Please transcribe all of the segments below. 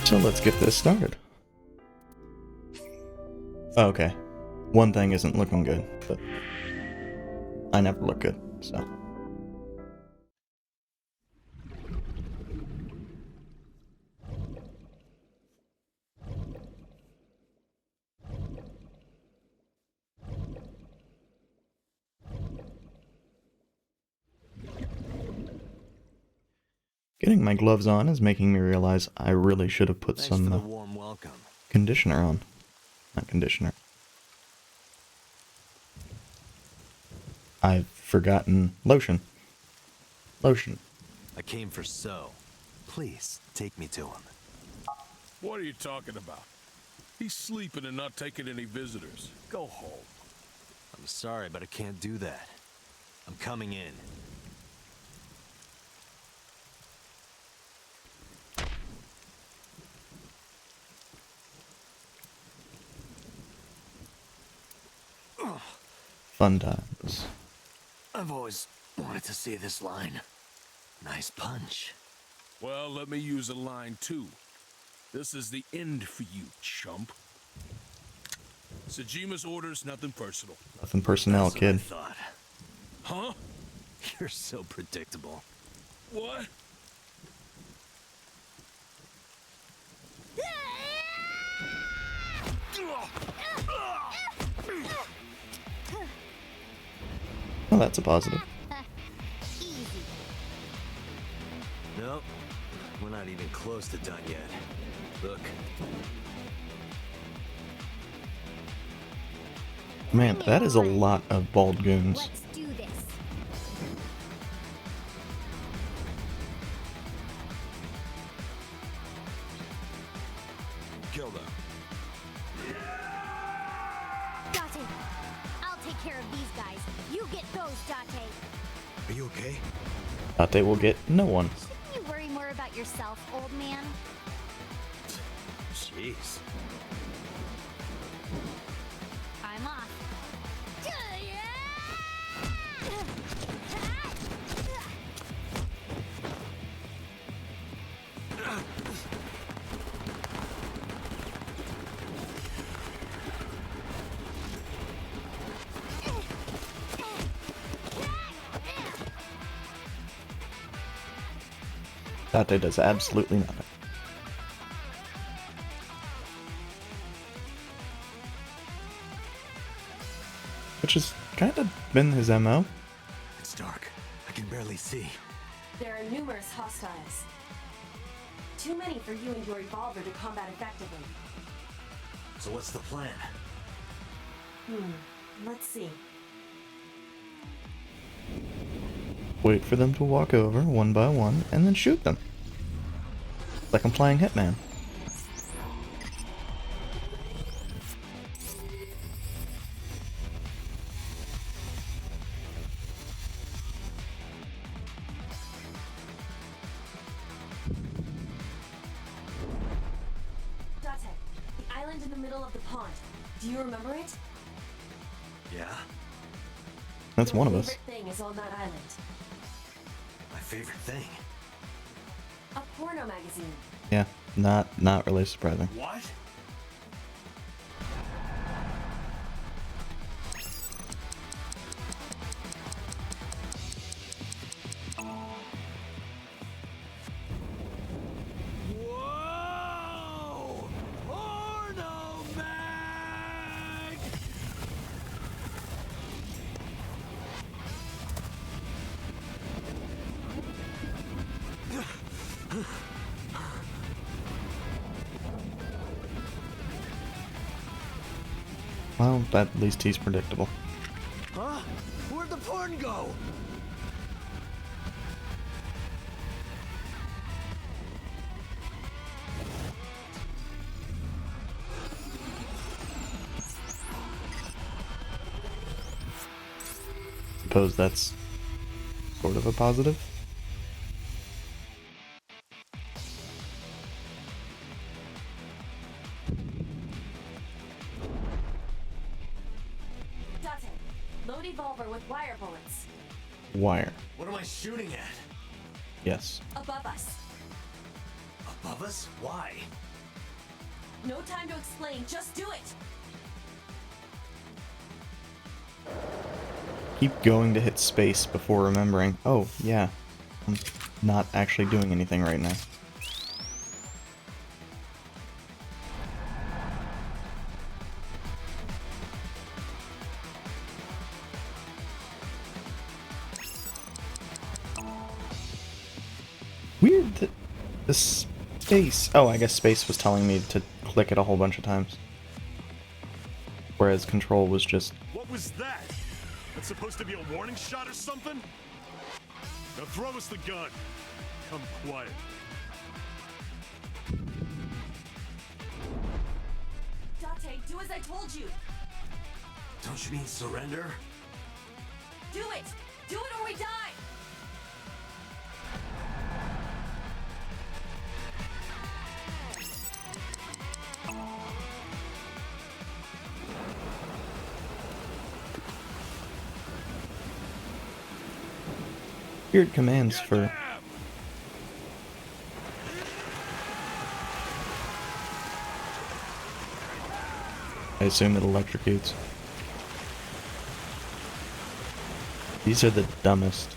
So let's get this started. Okay. One thing isn't looking good, but I never look good, so. Getting my gloves on is making me realize I really should have put Thanks for the some warm welcome. conditioner on. Not conditioner. I've forgotten lotion. Lotion. I came for So. Please, take me to him. What are you talking about? He's sleeping and not taking any visitors. Go home. I'm sorry, but I can't do that. I'm coming in. Fun times. I've always wanted to see this line. Nice punch. Well, let me use a line too. This is the end for you, chump. Sajima's orders, nothing personal. Nothing personnel, That's what I kid. thought. Huh? You're so predictable. What? Well, that's a positive. Nope. We're not even close to done yet. Look. Man, that is a lot of bald goons. Let's do this. Kill them. Date, I'll take care of these guys. You get those, Date. Are you okay? Thought they will get no one. Shouldn't you worry more about yourself, old man? Jeez. I'm off. Date does absolutely nothing. Which has kind of been his MO. It's dark. I can barely see. There are numerous hostiles. Too many for you and your revolver to combat effectively. So what's the plan? Let's see. Wait for them to walk over one by one and then shoot them. Like I'm playing Hitman. Date, the island in the middle of the pond. Do you remember it? Yeah? That's Your one of us. favorite thing is on that island. My favorite thing. A porno magazine. Yeah, not really surprising. What? Whoa! Porno mag! Well, at least he's predictable. Huh? Where'd the porn go? Suppose that's sort of a positive. Date, load revolver with wire bullets. Wire. What am I shooting at? Yes. Above us. Above us? Why? No time to explain, just do it! Keep going to hit space before remembering, oh, yeah, I'm not actually doing anything right now. Weird that the space... Oh, I guess space was telling me to click it a whole bunch of times. Whereas control was just... What was that? That's supposed to be a warning shot or something? Now throw us the gun. Come quiet. Date, do as I told you! Don't you mean surrender? Do it! Do it or we die! weird commands for... I assume it electrocutes. These are the dumbest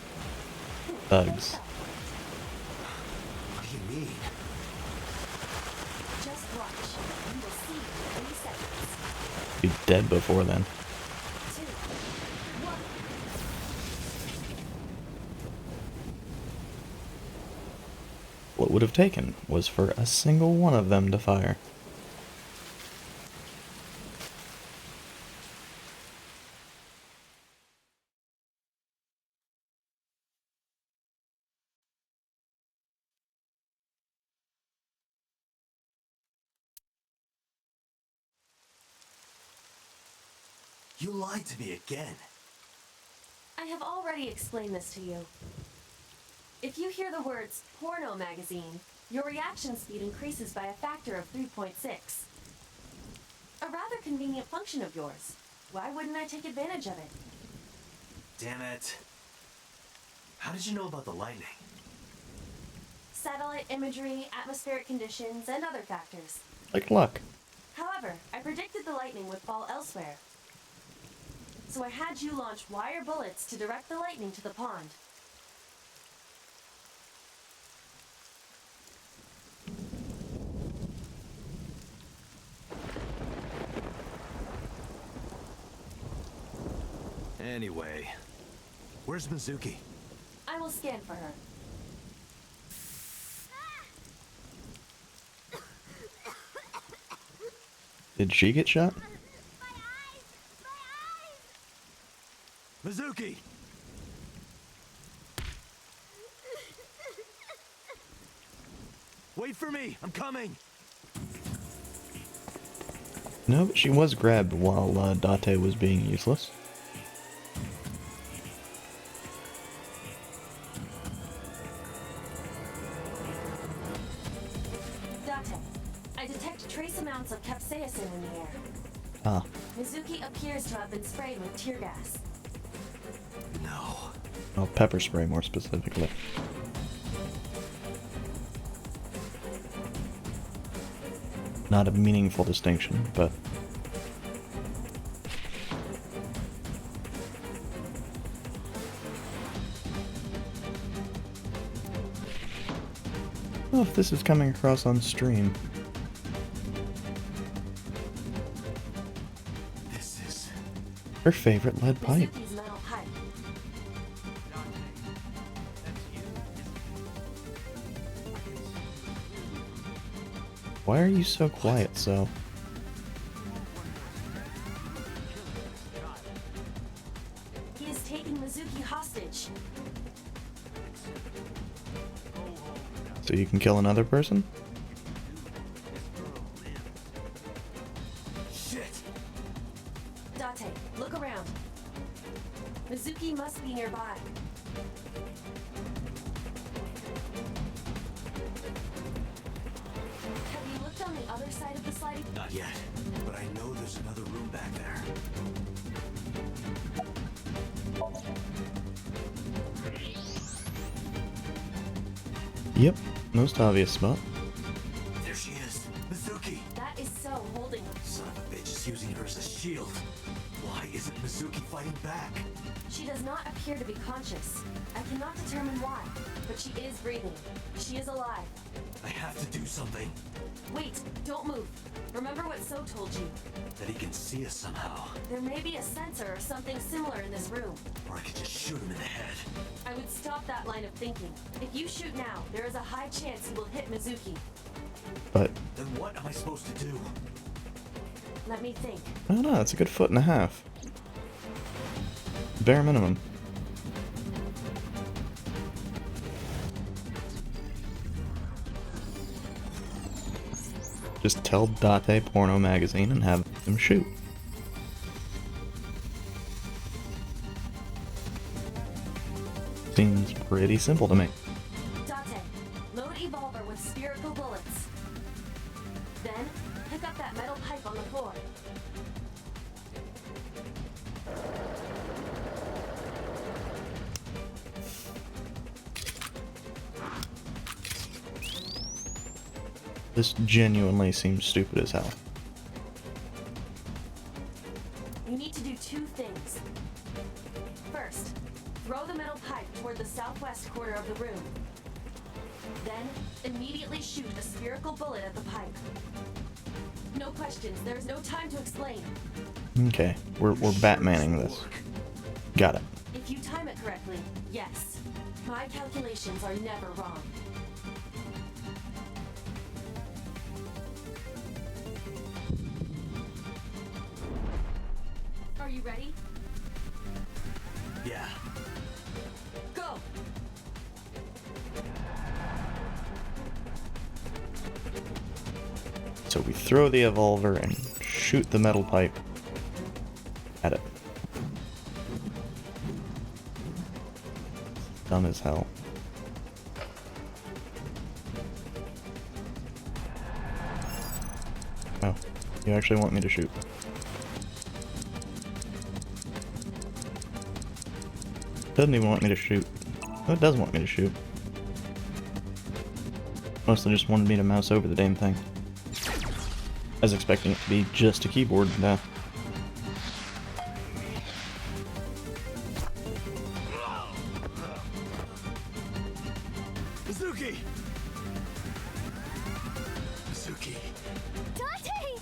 thugs. What do you mean? Just watch. You will see in 3 seconds. Be dead before then. 2, 1. What it would have taken was for a single one of them to fire. You lied to me again. I have already explained this to you. If you hear the words porno magazine, your reaction speed increases by a factor of 3.6. A rather convenient function of yours. Why wouldn't I take advantage of it? Damn it. How did you know about the lightning? Satellite imagery, atmospheric conditions, and other factors. Like luck. However, I predicted the lightning would fall elsewhere. So I had you launch wire bullets to direct the lightning to the pond. Anyway, where's Mizuki? I will scan for her. Did she get shot? Mizuki! Wait for me! I'm coming! No, but she was grabbed while Date was being useless. Date, I detect trace amounts of capsaicin in the air. Ah, Mizuki appears to have been sprayed with tear gas. No. well, pepper spray more specifically. Not a meaningful distinction, but... Oh, if this is coming across on stream. This is... Her favorite lead pipe. Mizuki's metal pipe. Why are you so quiet, so? He is taking Mizuki hostage. So you can kill another person? Shit! Date, look around. Mizuki must be nearby. Have you looked on the other side of the sliding? Not yet, but I know there's another room back there. Yep, most obvious spot. Mizuki! That is so holding. Son of a bitch is using her as a shield. Why isn't Mizuki fighting back? She does not appear to be conscious. I cannot determine why, but she is breathing. She is alive. I have to do something. Wait, don't move. Remember what So told you. That he can see us somehow. There may be a sensor or something similar in this room. Or I could just shoot him in the head. I would stop that line of thinking. If you shoot now, there is a high chance you will hit Mizuki. But, Then what am I supposed to do? Let me think. I don't know, that's a good 1.5 feet. Bare minimum. Just tell Date Porno Magazine and have them shoot. Seems pretty simple to me. Date, load Evolver with spherical bullets. Then, pick up that metal pipe on the floor. This genuinely seems stupid as hell. You need to do two things. First, throw the metal pipe toward the southwest corner of the room. Then, immediately shoot a spherical bullet at the pipe. No questions, there's no time to explain. Okay, we're Batmaning this. Got it. If you time it correctly, yes. My calculations are never wrong. Are you ready? Yeah. Go! So we throw the Evolver and shoot the metal pipe at it. Dumb as hell. Oh, you actually want me to shoot? Doesn't even want me to shoot. Oh, it does want me to shoot. Mostly just wanted me to mouse over the damn thing. I was expecting it to be just a keyboard. Nah. Mizuki! Mizuki! Dante!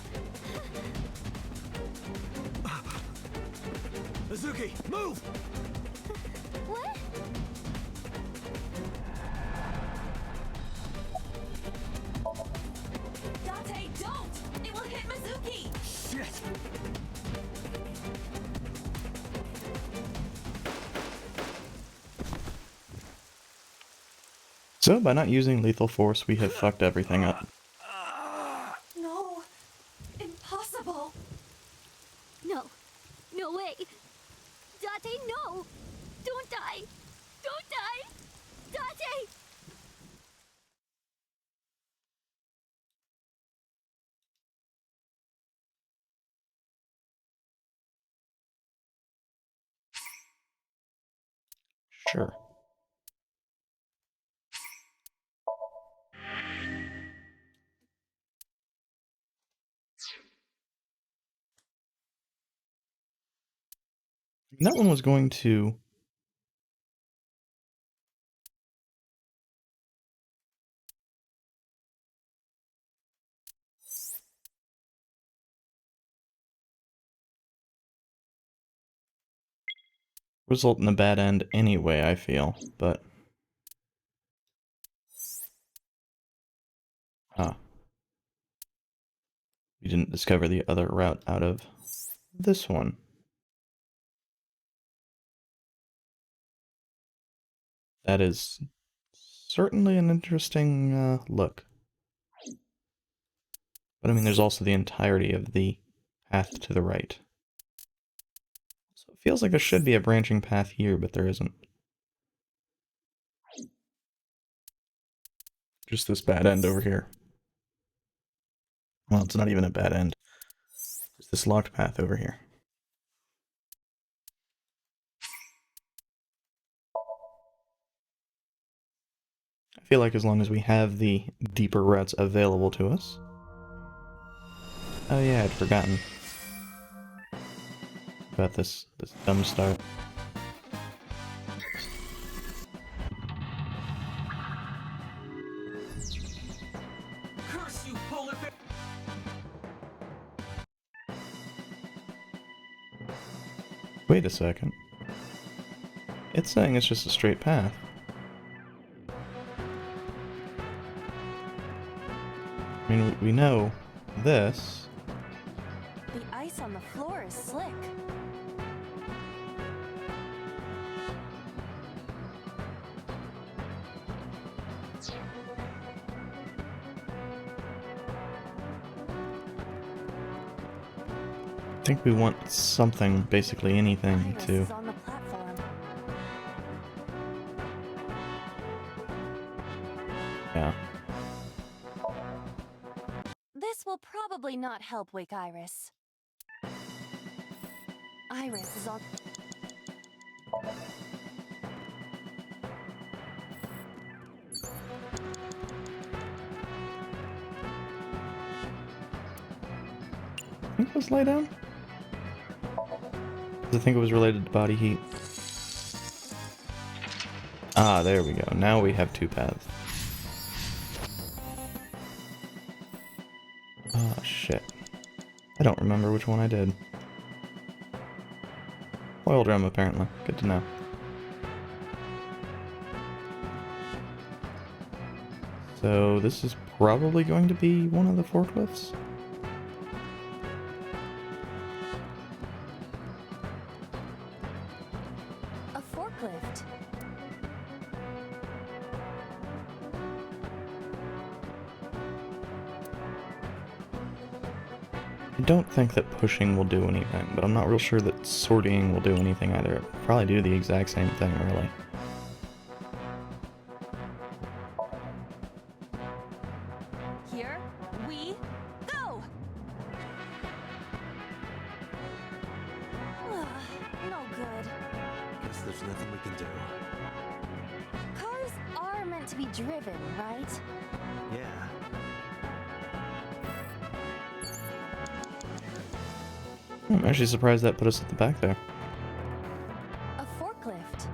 Mizuki, move! What? Dante, don't! It will hit Mizuki! Shit! So, by not using lethal force, we have fucked everything up. No! Impossible! No. No way. Dante, no! Don't die! Don't die! Dante! Sure. That one was going to... result in a bad end anyway, I feel, but... Ah. We didn't discover the other route out of this one. That is certainly an interesting look. But I mean, there's also the entirety of the path to the right. So it feels like there should be a branching path here, but there isn't. Just this bad end over here. Well, it's not even a bad end. Just this locked path over here. I feel like as long as we have the deeper routes available to us, Oh yeah, I'd forgotten about this dumb start. Curse you, polar bear! Wait a second. It's saying it's just a straight path. I mean, we know this. The ice on the floor is slick. I think we want something, basically anything, Iris to... is on the platform. Yeah. This will probably not help wake Iris. Iris is on... I think it was lay down? I think it was related to body heat. Ah, there we go. Now we have two paths. Ah, shit. I don't remember which one I did. Oil drum, apparently. Good to know. So, this is probably going to be one of the forklifts? A forklift. I don't think that pushing will do anything, but I'm not real sure that sorting will do anything either. It'll probably do the exact same thing, really. Here we go! No good. Guess there's nothing we can do. Cars are meant to be driven, right? Yeah. I'm actually surprised that put us at the back there. A forklift.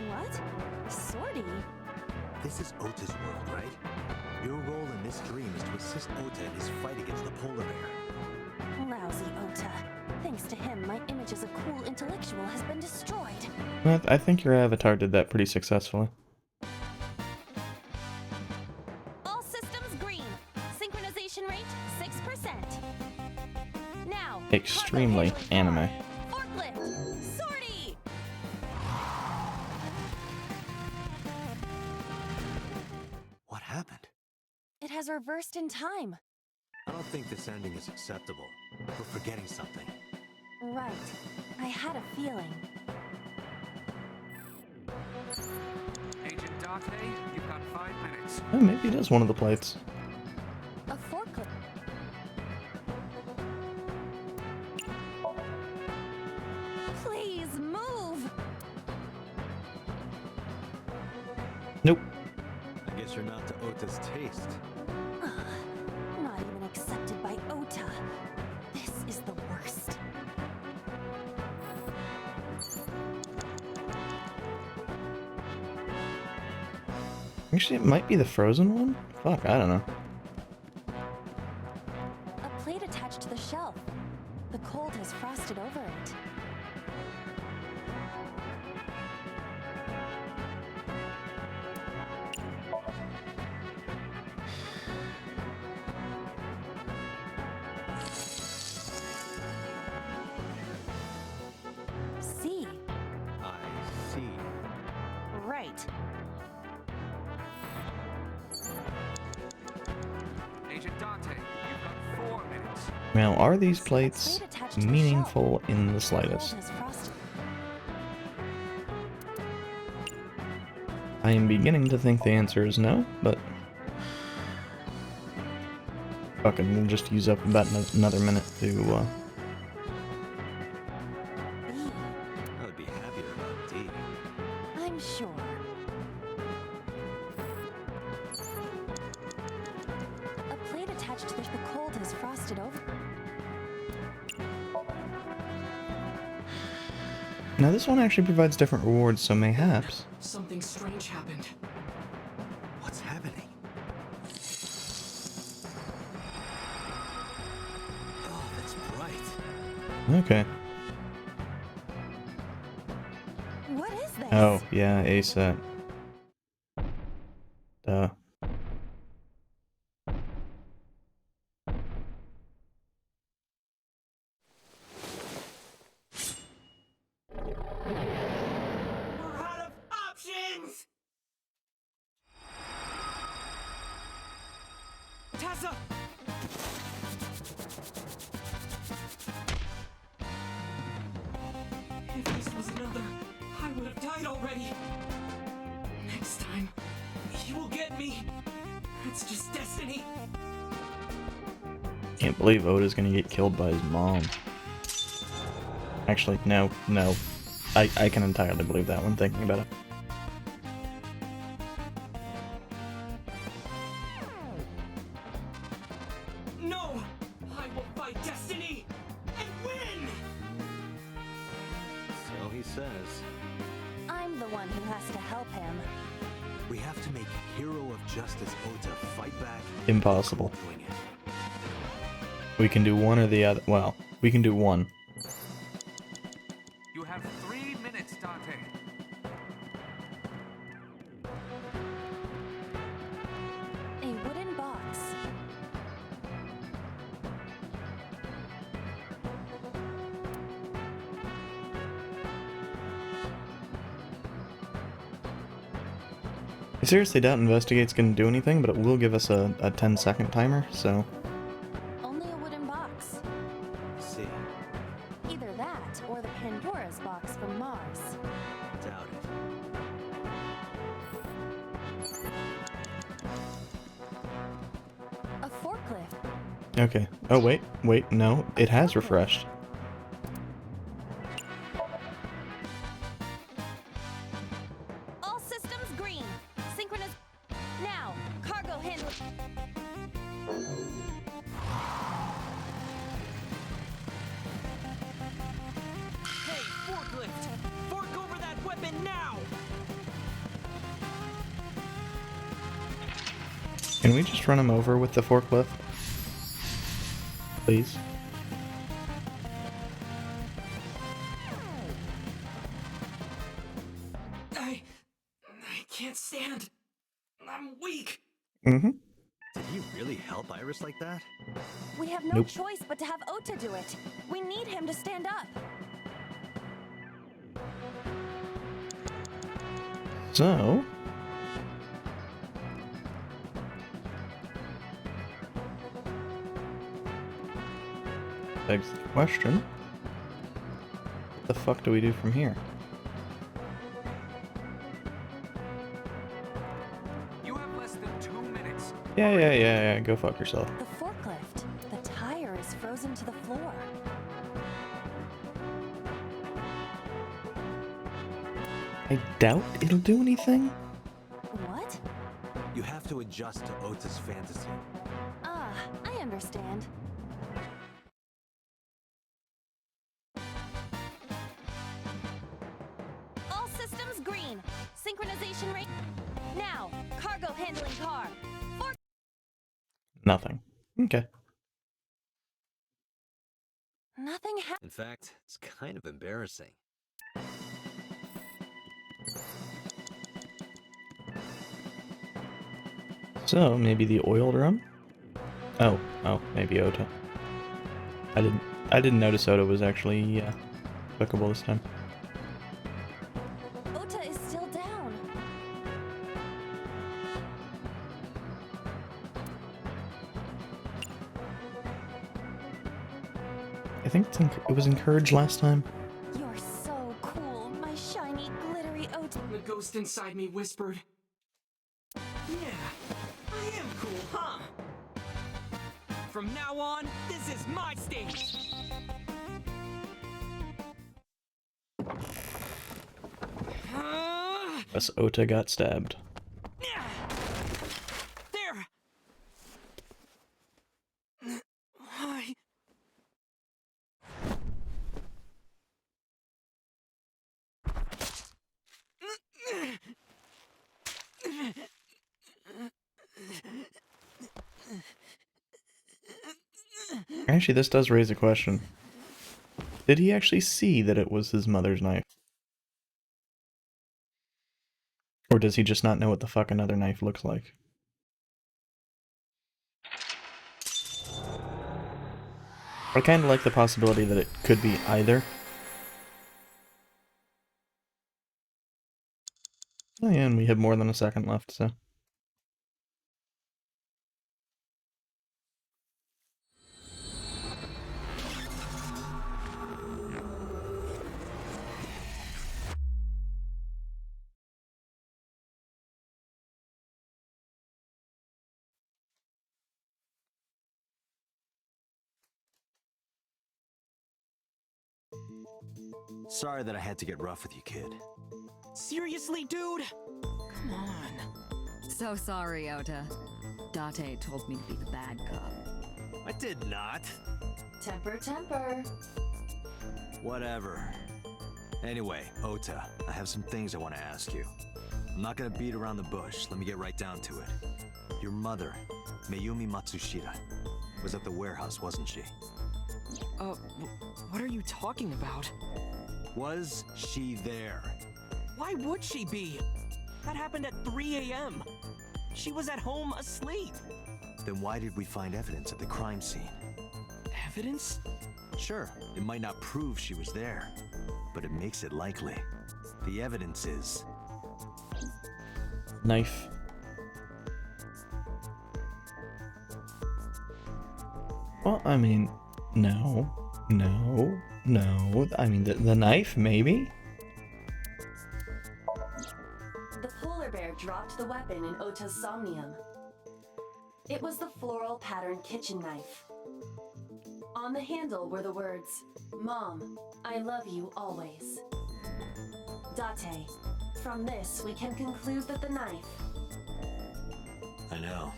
What? Sortie? This is Ota's world, right? Your role in this dream is to assist Ota in his fight against the polar bear. Lousy Ota. Thanks to him, my image as a cool intellectual has been destroyed. I think your avatar did that pretty successfully. All systems green. Synchronization rate 6%. Now, Extremely cargo anime. forklift. Sortie! What happened? It has reversed in time. I don't think this ending is acceptable. We're forgetting something. Right. I had a feeling. Agent Date, you've got 5 minutes. Oh, maybe it is one of the plates. A forklift. Please move! Nope. I guess you're not to Ota's taste. Ugh, not even accepted by Ota. This is the worst. Actually, it might be the frozen one? Fuck, I don't know. A plate attached to the shelf. The cold has frosted over it. See, I see. right. Agent Date, you've got 4 minutes. Now, are these A plates plate attached to the meaningful shelf. in the The slightest? cold has frosted. I am beginning to think the answer is no, but... Fucking, we'll just use up about another minute to, B. I would be happier about D. I'm sure. attached to the cold has frosted over. Now this one actually provides different rewards, so mayhaps. Something strange happened. What's happening? Oh, that's bright. Okay. What is this? Oh, yeah, A set. Duh. We're out of options! Tessa! If this was another, I would have died already. Next time, he will get me. It's just destiny. Can't believe Oda's gonna get killed by his mom. Actually, no. I can entirely believe that when thinking about it. No! I will fight destiny and win! So he says. I'm the one who has to help him. We have to make Hero of Justice Ota fight back. Impossible. Doing it. We can do one or the other. Well, we can do one. You have 3 minutes, Dante. A wooden box. I seriously doubt Investigate's gonna do anything, but it will give us a 10-second timer, so... Only a wooden box. See, Either that or the Pandora's box from Mars. doubt it. A forklift. Okay. Oh, wait, no. It has refreshed. All systems green. Synchronous. Now, cargo handling. Hey, forklift! Fork over that weapon now! Can we just run him over with the forklift? Please? I can't stand. I'm weak. Mm-hmm. Did he really help Iris like that? We have no Nope. choice but to have Ota do it. We need him to stand up. So... begs the question, what the fuck do we do from here? You have less than 2 minutes. Yeah, go fuck yourself. The forklift. The tire is frozen to the floor. I doubt it'll do anything? What? You have to adjust to Ota's fantasy. Ah, I understand. All systems green. Synchronization rate. Now, cargo handling car. Fork. Nothing. Okay. Nothing In fact, it's kind of embarrassing. So, maybe the oil drum? Oh, maybe Ota. I didn't notice Ota was actually clickable this time. Ota is still down. I think it was encouraged last time. You're so cool, my shiny, glittery Ota. The ghost inside me whispered. Yeah, I am cool, huh? From now on, this is my stage. Thus Ota got stabbed. There! Actually, this does raise a question. Did he actually see that it was his mother's knife? Or does he just not know what the fuck another knife looks like? I kind of like the possibility that it could be either. Oh yeah, and we have more than a second left, so... Sorry that I had to get rough with you, kid. Seriously, dude? Come on. So sorry, Ota. Date told me to be the bad cop. I did not. Temper, temper. Whatever. Anyway, Ota, I have some things I want to ask you. I'm not gonna beat around the bush. Let me get right down to it. Your mother, Mayumi Matsushita, was at the warehouse, wasn't she? What are you talking about? Was she there? Why would she be? That happened at 3 a.m. She was at home asleep. Then why did we find evidence at the crime scene? Evidence? Sure, it might not prove she was there, but it makes it likely. The evidence is... Knife. Well, I mean, no. I mean, the knife, maybe? The polar bear dropped the weapon in Ota's Somnium. It was the floral patterned kitchen knife. On the handle were the words, "Mom, I love you always." Date, from this we can conclude that the knife... I know.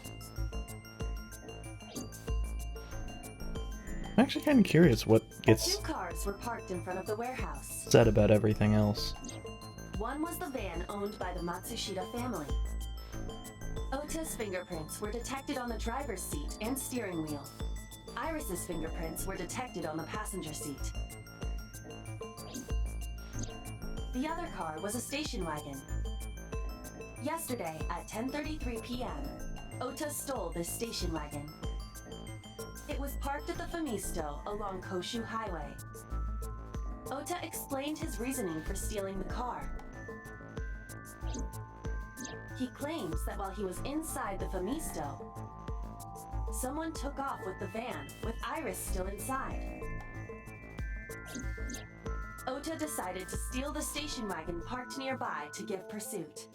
I'm actually kind of curious what gets Two cars were parked in front of the warehouse. said about everything else. One was the van owned by the Matsushita family. Ota's fingerprints were detected on the driver's seat and steering wheel. Iris's fingerprints were detected on the passenger seat. The other car was a station wagon. Yesterday at 10:33 p.m., Ota stole this station wagon. It was parked at the Famisto along Koshu Highway. Ota explained his reasoning for stealing the car. He claims that while he was inside the Famisto, someone took off with the van, with Iris still inside. Ota decided to steal the station wagon parked nearby to give pursuit.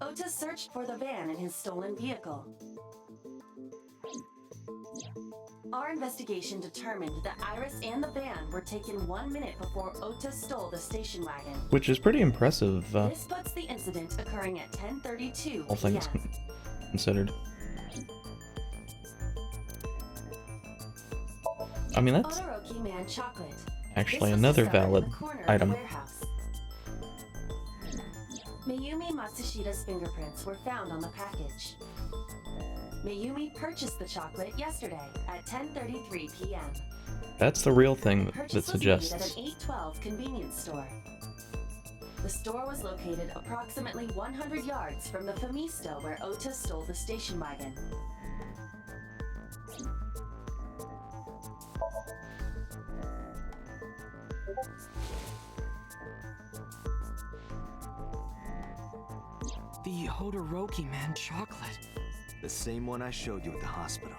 Ota searched for the van in his stolen vehicle. Our investigation determined that Iris and the van were taken 1 minute before Ota stole the station wagon. Which is pretty impressive, This puts the incident occurring at 10:32 all things p.m. considered. I mean, that's Odoroki Man chocolate. actually This was another discovered in valid the corner of the item. warehouse. Mayumi Matsushita's fingerprints were found on the package. Mayumi purchased the chocolate yesterday at 10:33 p.m. That's the real thing that Purchase was made at suggests. an 812 convenience store. The store was located approximately 100 yards from the Famisto where Ota stole the station wagon. The Hodoroki Man chocolate. The same one I showed you at the hospital.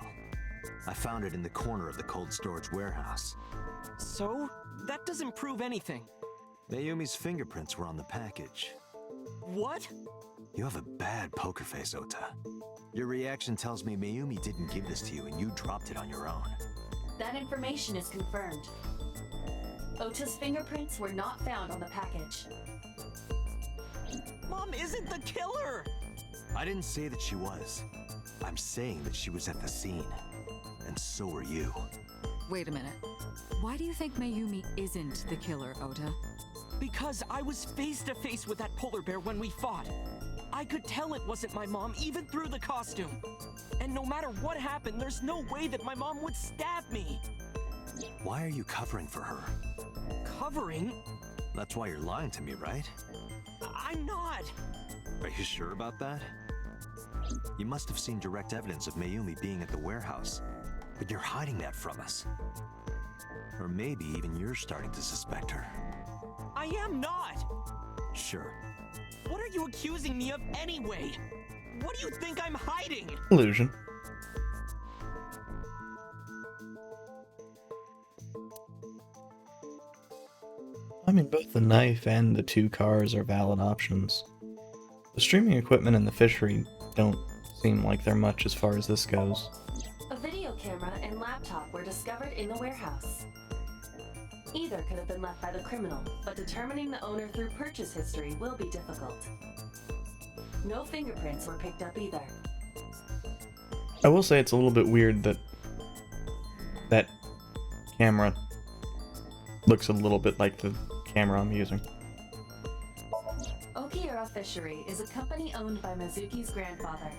I found it in the corner of the cold storage warehouse. So? That doesn't prove anything. Mayumi's fingerprints were on the package. What? You have a bad poker face, Ota. Your reaction tells me Mayumi didn't give this to you and you dropped it on your own. That information is confirmed. Ota's fingerprints were not found on the package. Mom isn't the killer! I didn't say that she was. I'm saying that she was at the scene. And so were you. Wait a minute. Why do you think Mayumi isn't the killer, Ota? Because I was face to face with that polar bear when we fought. I could tell it wasn't my mom, even through the costume. And no matter what happened, there's no way that my mom would stab me. Why are you covering for her? Covering? That's why you're lying to me, right? I'm not. Are you sure about that? You must have seen direct evidence of Mayumi being at the warehouse, but you're hiding that from us. Or maybe even you're starting to suspect her. I am not. Sure. What are you accusing me of anyway? What do you think I'm hiding? Illusion. I mean, both the knife and the 2 cars are valid options. The streaming equipment and the fishery don't seem like they're much as far as this goes. A video camera and laptop were discovered in the warehouse. Either could have been left by the criminal, but determining the owner through purchase history will be difficult. No fingerprints were picked up either. I will say it's a little bit weird that that camera looks a little bit like the camera I'm using. Okiura Fishery is a company owned by Mizuki's grandfather.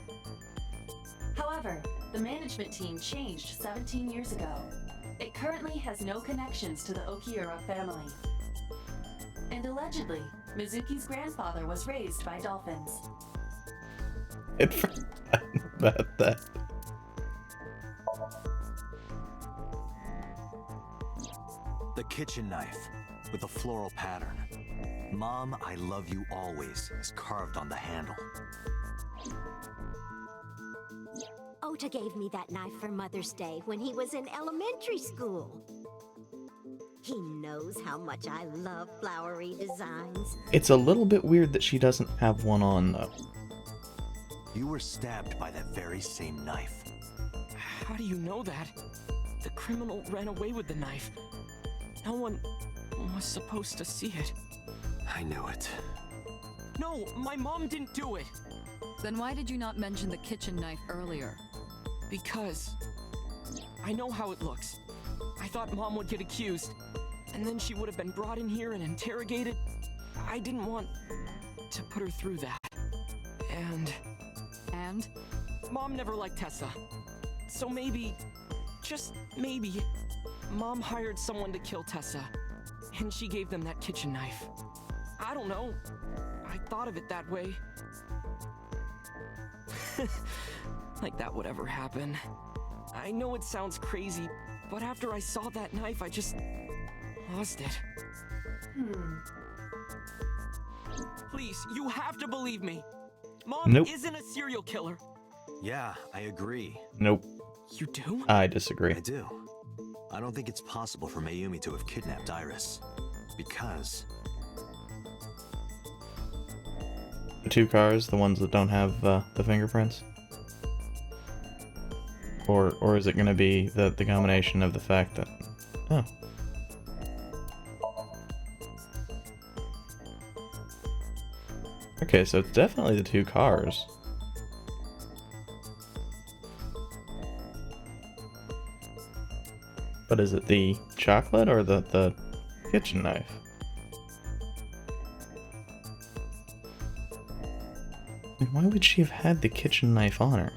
However, the management team changed 17 years ago. It currently has no connections to the Okiura family. And allegedly, Mizuki's grandfather was raised by dolphins. I'd forgotten about that. The kitchen knife with a floral pattern. Mom, I love you always is carved on the handle. Ota gave me that knife for Mother's Day when he was in elementary school. He knows how much I love flowery designs. It's a little bit weird that she doesn't have one on, though. You were stabbed by that very same knife. How do you know that? The criminal ran away with the knife. No one was supposed to see it. I knew it. No, my mom didn't do it. Then why did you not mention the kitchen knife earlier? Because I know how it looks. I thought Mom would get accused, and then she would have been brought in here and interrogated. I didn't want to put her through that. And Mom never liked Tessa. So maybe, just maybe, Mom hired someone to kill Tessa, and she gave them that kitchen knife. I don't know. I thought of it that way. Like that would ever happen. I know it sounds crazy, but after I saw that knife, I just lost it. Please, you have to believe me. Mom Nope. isn't a serial killer. Yeah, I agree. Nope. You do? I disagree. I do. I don't think it's possible for Mayumi to have kidnapped Iris. Because The 2 cars, the ones that don't have the fingerprints? Or is it going to be the combination of the fact that... Oh. Okay, so it's definitely the 2 cars. But is it the chocolate or the kitchen knife? And why would she have had the kitchen knife on her?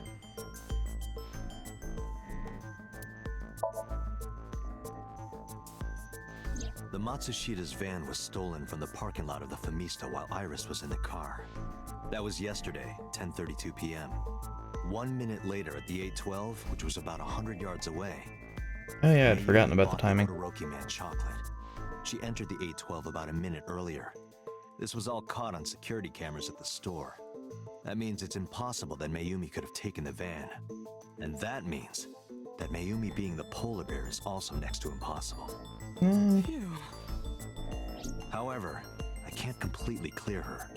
the Matsushida's van was stolen from the parking lot of the Famista while Iris was in the car. That was yesterday, 10:32 p.m. 1 minute later at the 812, which was about 100 yards away. Oh yeah, I'd Mayumi forgotten about the bought timing. Todoroki Man chocolate. She entered the 812 about a minute earlier. This was all caught on security cameras at the store. That means it's impossible that Mayumi could have taken the van. And that means that Mayumi being the polar bear is also next to impossible. Phew. However, I can't completely clear her.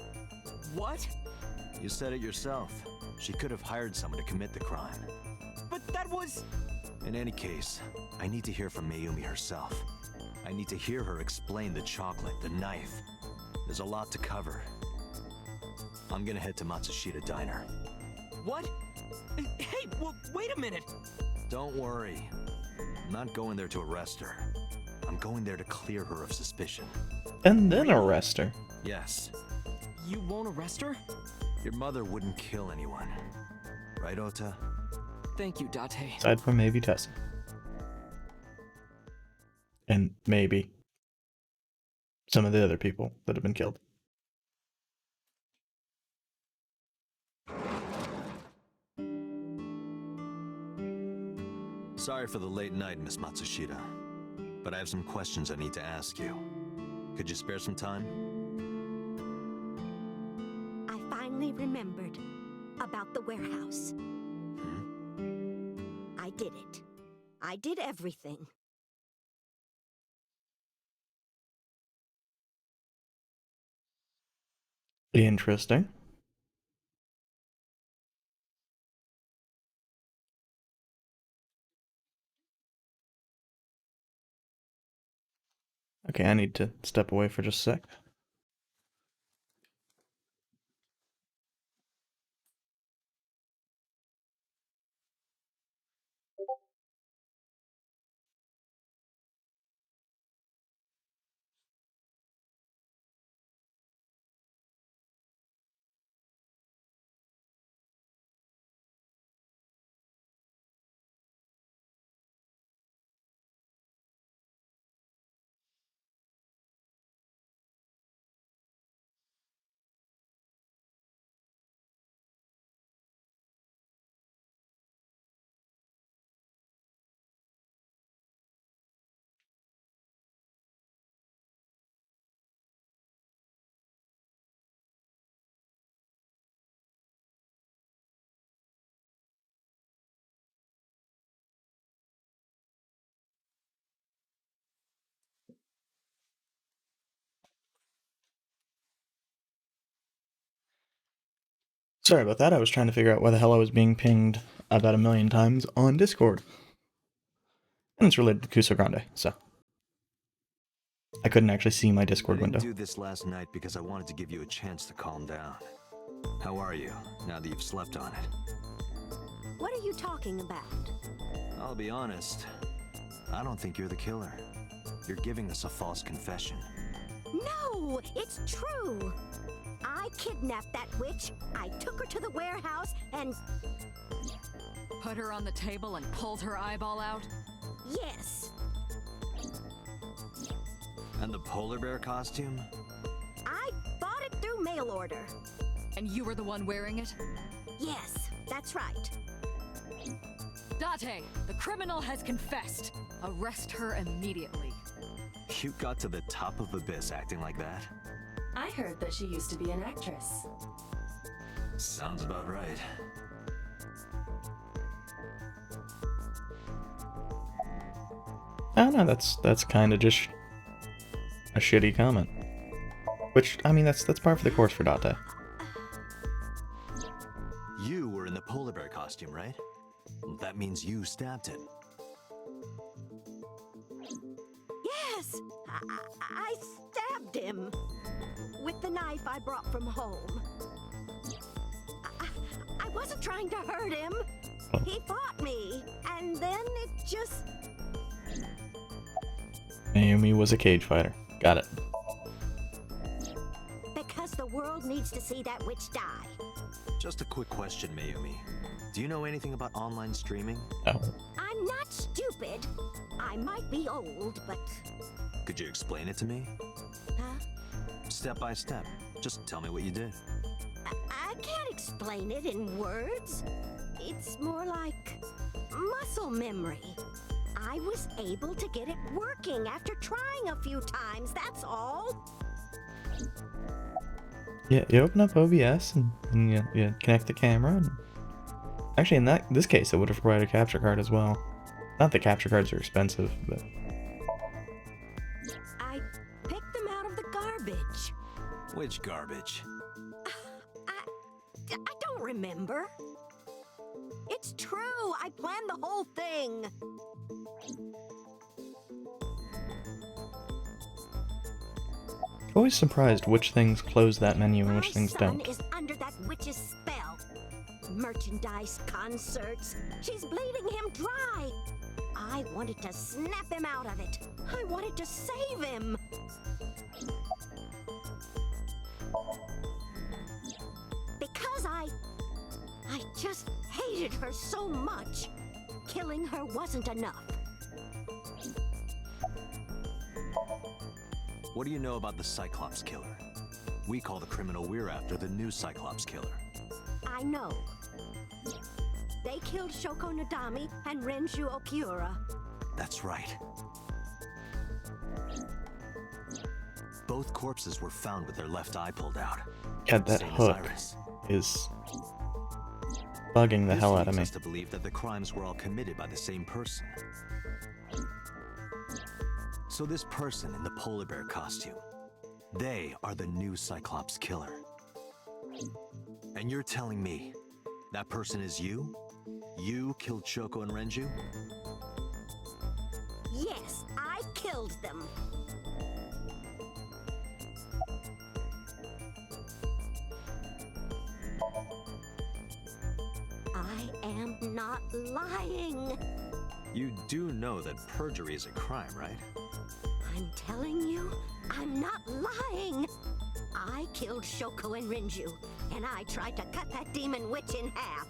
What? You said it yourself. She could have hired someone to commit the crime. But that was... In any case, I need to hear from Mayumi herself. I need to hear her explain the chocolate, the knife. There's a lot to cover. I'm gonna head to Matsushita Diner. What? Hey, wait a minute! Don't worry. I'm not going there to arrest her. I'm going there to clear her of suspicion. And then arrest her. Yes. You won't arrest her? Your mother wouldn't kill anyone. Right, Ota? Thank you, Date. Aside from maybe Tessa. And maybe some of the other people that have been killed. Sorry for the late night, Miss Matsushita. But I have some questions I need to ask you. Could you spare some time? I finally remembered about the warehouse. I did it. I did everything. Interesting. Okay, I need to step away for just a sec. Sorry about that. I was trying to figure out why the hell I was being pinged about 1,000,000 times on Discord. And it's related to Kuso Grande, so. I couldn't actually see my Discord I didn't window. do this last night because I wanted to give you a chance to calm down. How are you, now that you've slept on it? What are you talking about? I'll be honest. I don't think you're the killer. You're giving us a false confession. No, it's true. I kidnapped that witch. I took her to the warehouse and... Put her on the table and pulled her eyeball out? Yes, And the polar bear costume? I bought it through mail order. And you were the one wearing it? Yes, that's right. Date, the criminal has confessed. Arrest her immediately. You got to the top of Abyss acting like that? I heard that she used to be an actress. Sounds about right. I don't know, that's kind of just a shitty comment. Which, I mean, that's par for the course for Date. You were in the polar bear costume, right? That means you stabbed it. Yes, I stabbed him with the knife I brought from home. I wasn't trying to hurt him. He fought me, and then it just... Mayumi was a cage fighter. Got it. Because the world needs to see that witch die. Just a quick question, Mayumi. Do you know anything about online streaming? Oh. I'm not stupid. I might be old, but... Could you explain it to me? Huh? Step by step. Just tell me what you did. I can't explain it in words. It's more like muscle memory. I was able to get it working after trying a few times, that's all. Yeah, you open up OBS and you connect the camera. And actually, in this case, it would have required a capture card as well. Not that capture cards are expensive, but... I picked them out of the garbage. Which garbage? I don't remember. It's true, I planned the whole thing. Always surprised which things close that menu and which things My son don't. is under that witch's spell. Merchandise, concerts. She's bleeding him dry. I wanted to snap him out of it. I wanted to save him. Because because I just hated her so much. Killing her wasn't enough. What do you know about the Cyclops killer? We call the criminal we're after the new Cyclops killer. I know. They killed Shoko Nadami and Renju Okiura. That's right. Both corpses were found with their left eye pulled out. Yeah, that Same as hook Iris. is bugging the hell out of This me. leads us to believe that the crimes were all committed by the same person. So this person in the polar bear costume, they are the new Cyclops killer. And you're telling me that person is you? You killed Shoko and Renju? Yes, I killed them. I am not lying. You do know that perjury is a crime, right? I'm telling you, I'm not lying. I killed Shoko and Renju, and I tried to cut that demon witch in half.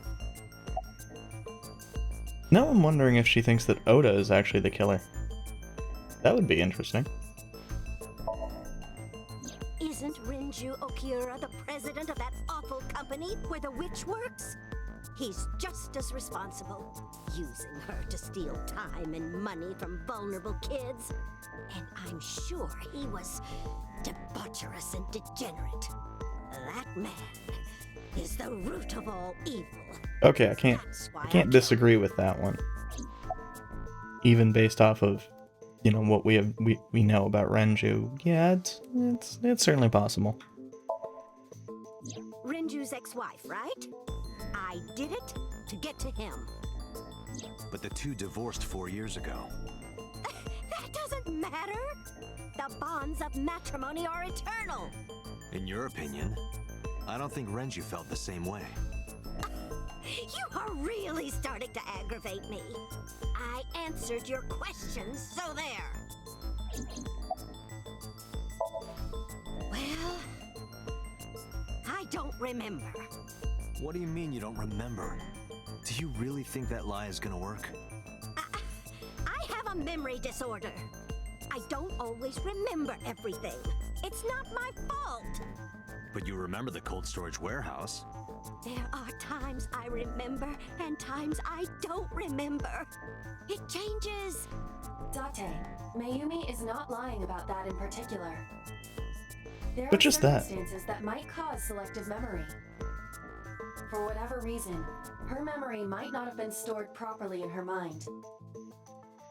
Now I'm wondering if she thinks that Oda is actually the killer. That would be interesting. Isn't Renju Okiura the president of that awful company where the witch works? He's just as responsible, using her to steal time and money from vulnerable kids. And I'm sure he was debaucherous and degenerate. That man is the root of all evil. Okay, I can't disagree with that one. Even based off of, you know, what we know about Renju, yeah, it's certainly possible. Renju's ex-wife, right? I did it to get to him. But the two divorced 4 years ago. That doesn't matter. The bonds of matrimony are eternal. In your opinion, I don't think Renju felt the same way. You are really starting to aggravate me. I answered your questions, so there. Well, I don't remember. What do you mean you don't remember? Do you really think that lie is gonna work? I have a memory disorder. I don't always remember everything. It's not my fault. But you remember the cold storage warehouse. There are times I remember and times I don't remember. It changes. Date, Mayumi is not lying about that in particular. There But are just that. circumstances that might cause selective memory. For whatever reason, her memory might not have been stored properly in her mind.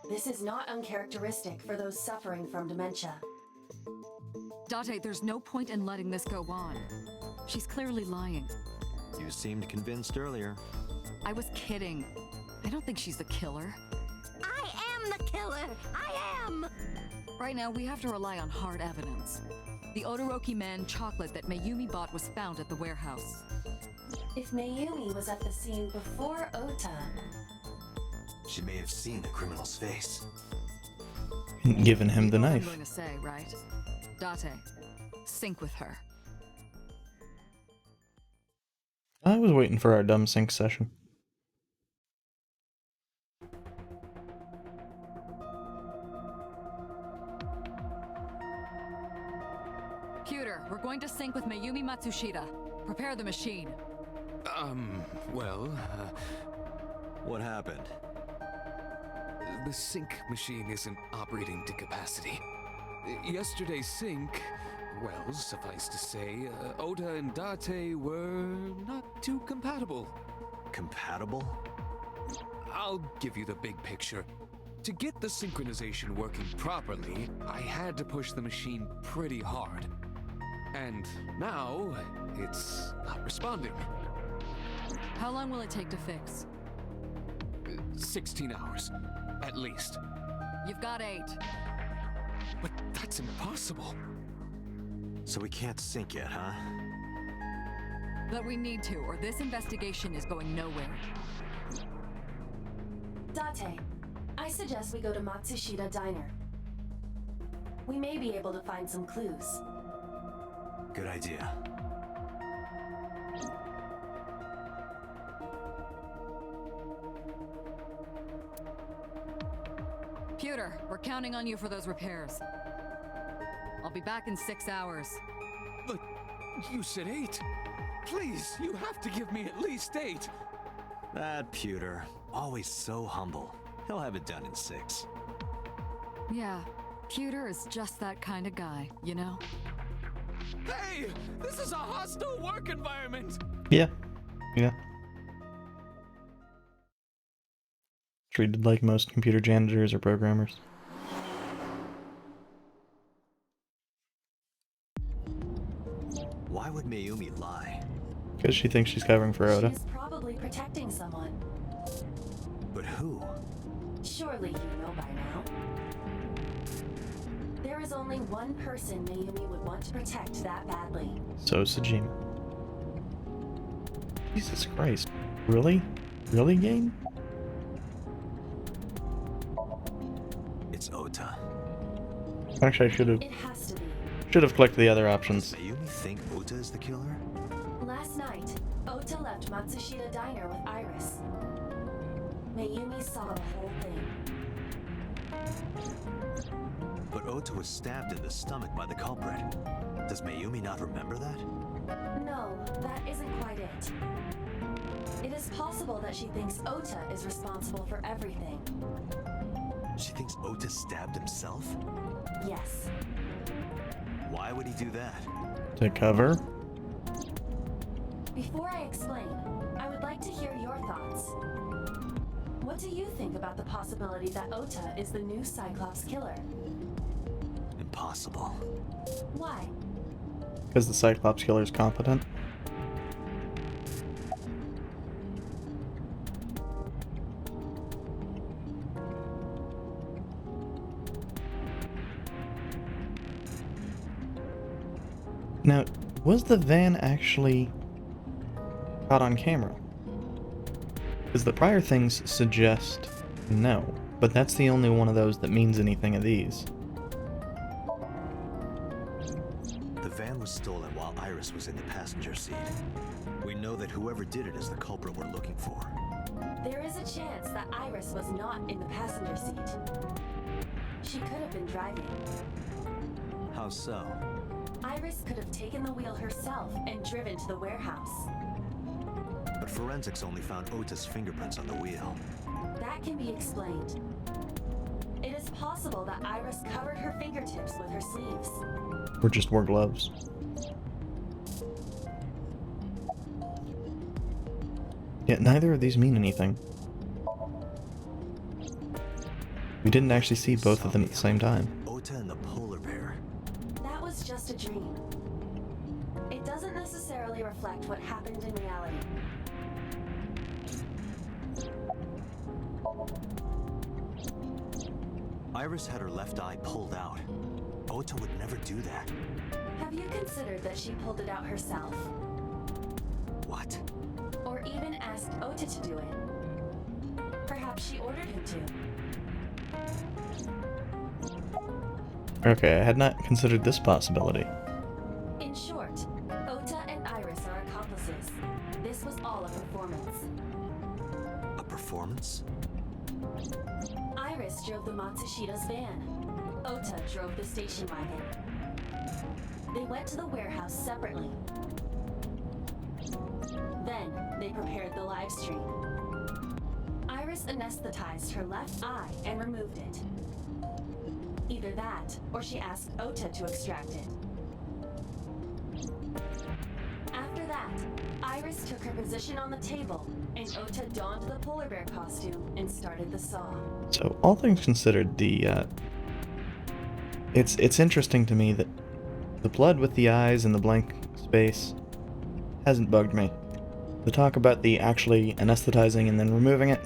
This is not uncharacteristic for those suffering from dementia. Date, there's no point in letting this go on. She's clearly lying. You seemed convinced earlier. I was kidding. I don't think she's the killer. I am the killer. I am. Right now, we have to rely on hard evidence. The Odoroki Man chocolate that Mayumi bought was found at the warehouse. If Mayumi was at the scene before Ota, She may have seen the criminal's face. Giving him the You know what knife. I'm going to say, right? Date, sync with her. I was waiting for our dumb sync session. Computer, we're going to sync with Mayumi Matsushita. Prepare the machine. What happened? The sync machine isn't operating to capacity. Yesterday's sync, well, suffice to say, Ota and Date were not too compatible. Compatible? I'll give you the big picture. To get the synchronization working properly, I had to push the machine pretty hard. And now, it's not responding. How long will it take to fix? 16 hours, at least. You've got 8. But that's impossible. So we can't sync yet, huh? But we need to, or this investigation is going nowhere. Date, I suggest we go to Matsushita Diner. We may be able to find some clues. Good idea. Computer, we're counting on you for those repairs. I'll be back in 6 hours. But you said 8. Please, you have to give me at least 8. That pewter, always so humble. He'll have it done in 6. Yeah, Pewter is just that kind of guy, you know? Hey, this is a hostile work environment. Yeah. Yeah. Treated like most computer janitors or programmers. Why would Mayumi lie? Because she thinks she's covering for Oda. She's probably protecting someone. But who? Surely you know by now. There is only one person Mayumi would want to protect that badly. So Sajima. Jesus Christ. Really? Really, game? It's Ota. Actually, I should It has to be. have clicked the other options. Does Mayumi think Ota is the killer? Last night, Ota left Matsushita Diner with Iris. Mayumi saw the whole thing. But Ota was stabbed in the stomach by the culprit. Does Mayumi not remember that? No, that isn't quite it. It is possible that she thinks Ota is responsible for everything. She thinks Ota stabbed himself? Yes. Why would he do that? To cover? Before I explain, I would like to hear your thoughts. What do you think about the possibility that Ota is the new Cyclops killer? Impossible. Why? Because the Cyclops killer is competent. Now, was the van actually caught on camera? Because the prior things suggest no, but that's the only one of those that means anything of these. The van was stolen while Iris was in the passenger seat. We know that whoever did it is the culprit we're looking for. There is a chance that Iris was not in the passenger seat. She could have been driving. How so? Iris could have taken the wheel herself and driven to the warehouse. But forensics only found Ota's fingerprints on the wheel. That can be explained. It is possible that Iris covered her fingertips with her sleeves. Or just wore gloves. Yet neither of these mean anything. We didn't actually see both of them at the same time. Ota and the polar bear. That was just a dream. It doesn't necessarily reflect what happened in reality. Iris had her left eye pulled out. Ota would never do that. Have you considered that she pulled it out herself? What? Or even asked Ota to do it? Perhaps she ordered him to. Okay, I had not considered this possibility. In short, Ota and Iris are accomplices. This was all a performance. A performance? Iris drove the Matsushita's van. Ota drove the station wagon. They went to the warehouse separately. Then, they prepared the live stream. Iris anesthetized her left eye and removed it. Either that, or she asked Ota to extract it. After that, Iris took her position on the table, and Ota donned the polar bear costume and started the saw. So, all things considered, it's interesting to me that the blood with the eyes and the blank space hasn't bugged me. The talk about the actually anesthetizing and then removing it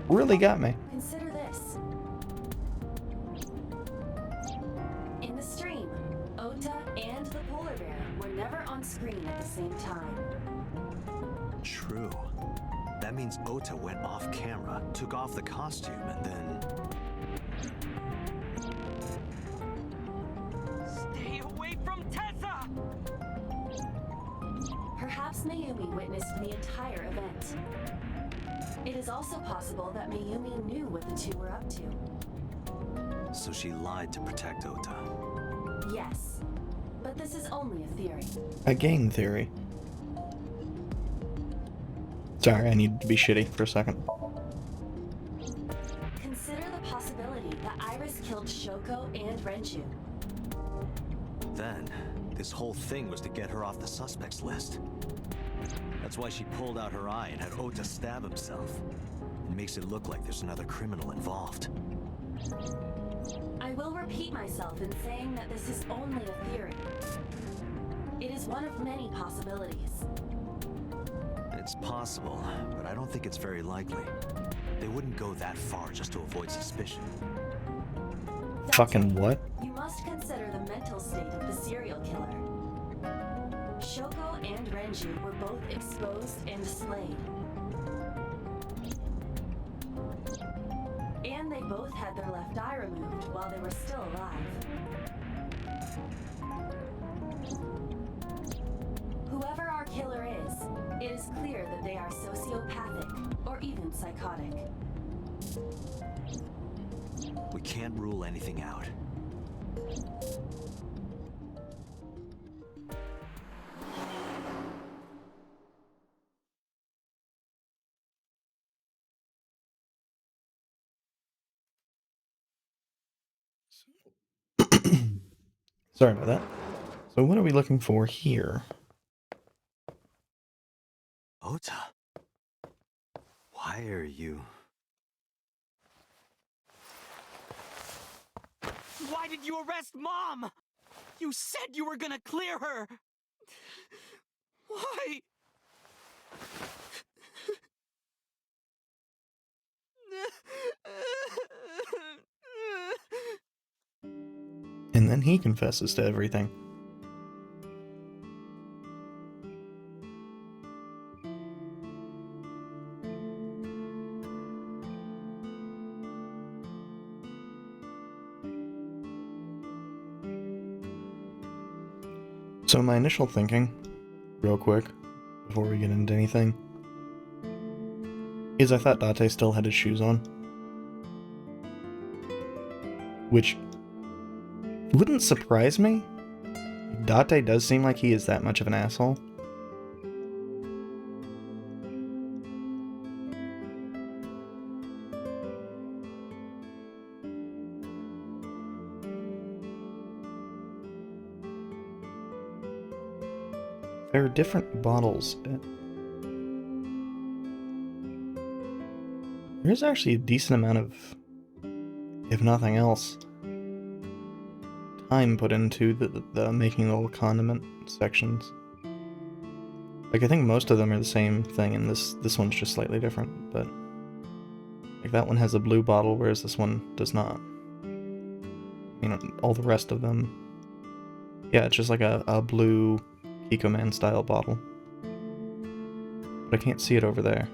really got me. Consider this. In the stream, Ota and the polar bear were never on screen at the same time. True. That means Ota went off camera, took off the costume, and then... Stay away from Tessa! Perhaps Mayumi witnessed the entire event. It is also possible that Mayumi knew what the two were up to. So she lied to protect Ota. Yes, but this is only a theory. A game theory. Sorry, I needed to be shitty for a second. Consider the possibility that Iris killed Shoko and Renju. Then, this whole thing was to get her off the suspects list. That's why she pulled out her eye and had Ota stab himself. It makes it look like there's another criminal involved. I will repeat myself in saying that this is only a theory. It is one of many possibilities. It's possible, but I don't think it's very likely. They wouldn't go that far just to avoid suspicion. Fucking what? You must consider the mental state of the serial killer. Shoko and Renju were both exposed and slain. And they both had their left eye removed while they were still alive. Whoever our killer is, it is clear that they are sociopathic or even psychotic. We can't rule anything out. Sorry about that. So what are we looking for here? Ota? Why are you... Why did you arrest Mom? You said you were gonna clear her. Why? And then he confesses to everything. So my initial thinking, real quick, before we get into anything, is I thought Date still had his shoes on. Which wouldn't surprise me. Date does seem like he is that much of an asshole. There are different bottles. There's actually a decent amount of, if nothing else, time put into the making the little condiment sections. Like, I think most of them are the same thing, and this one's just slightly different, but like that one has a blue bottle, whereas this one does not. You know, all the rest of them, yeah, it's just like a blue Eco Man style bottle. But I can't see it over there.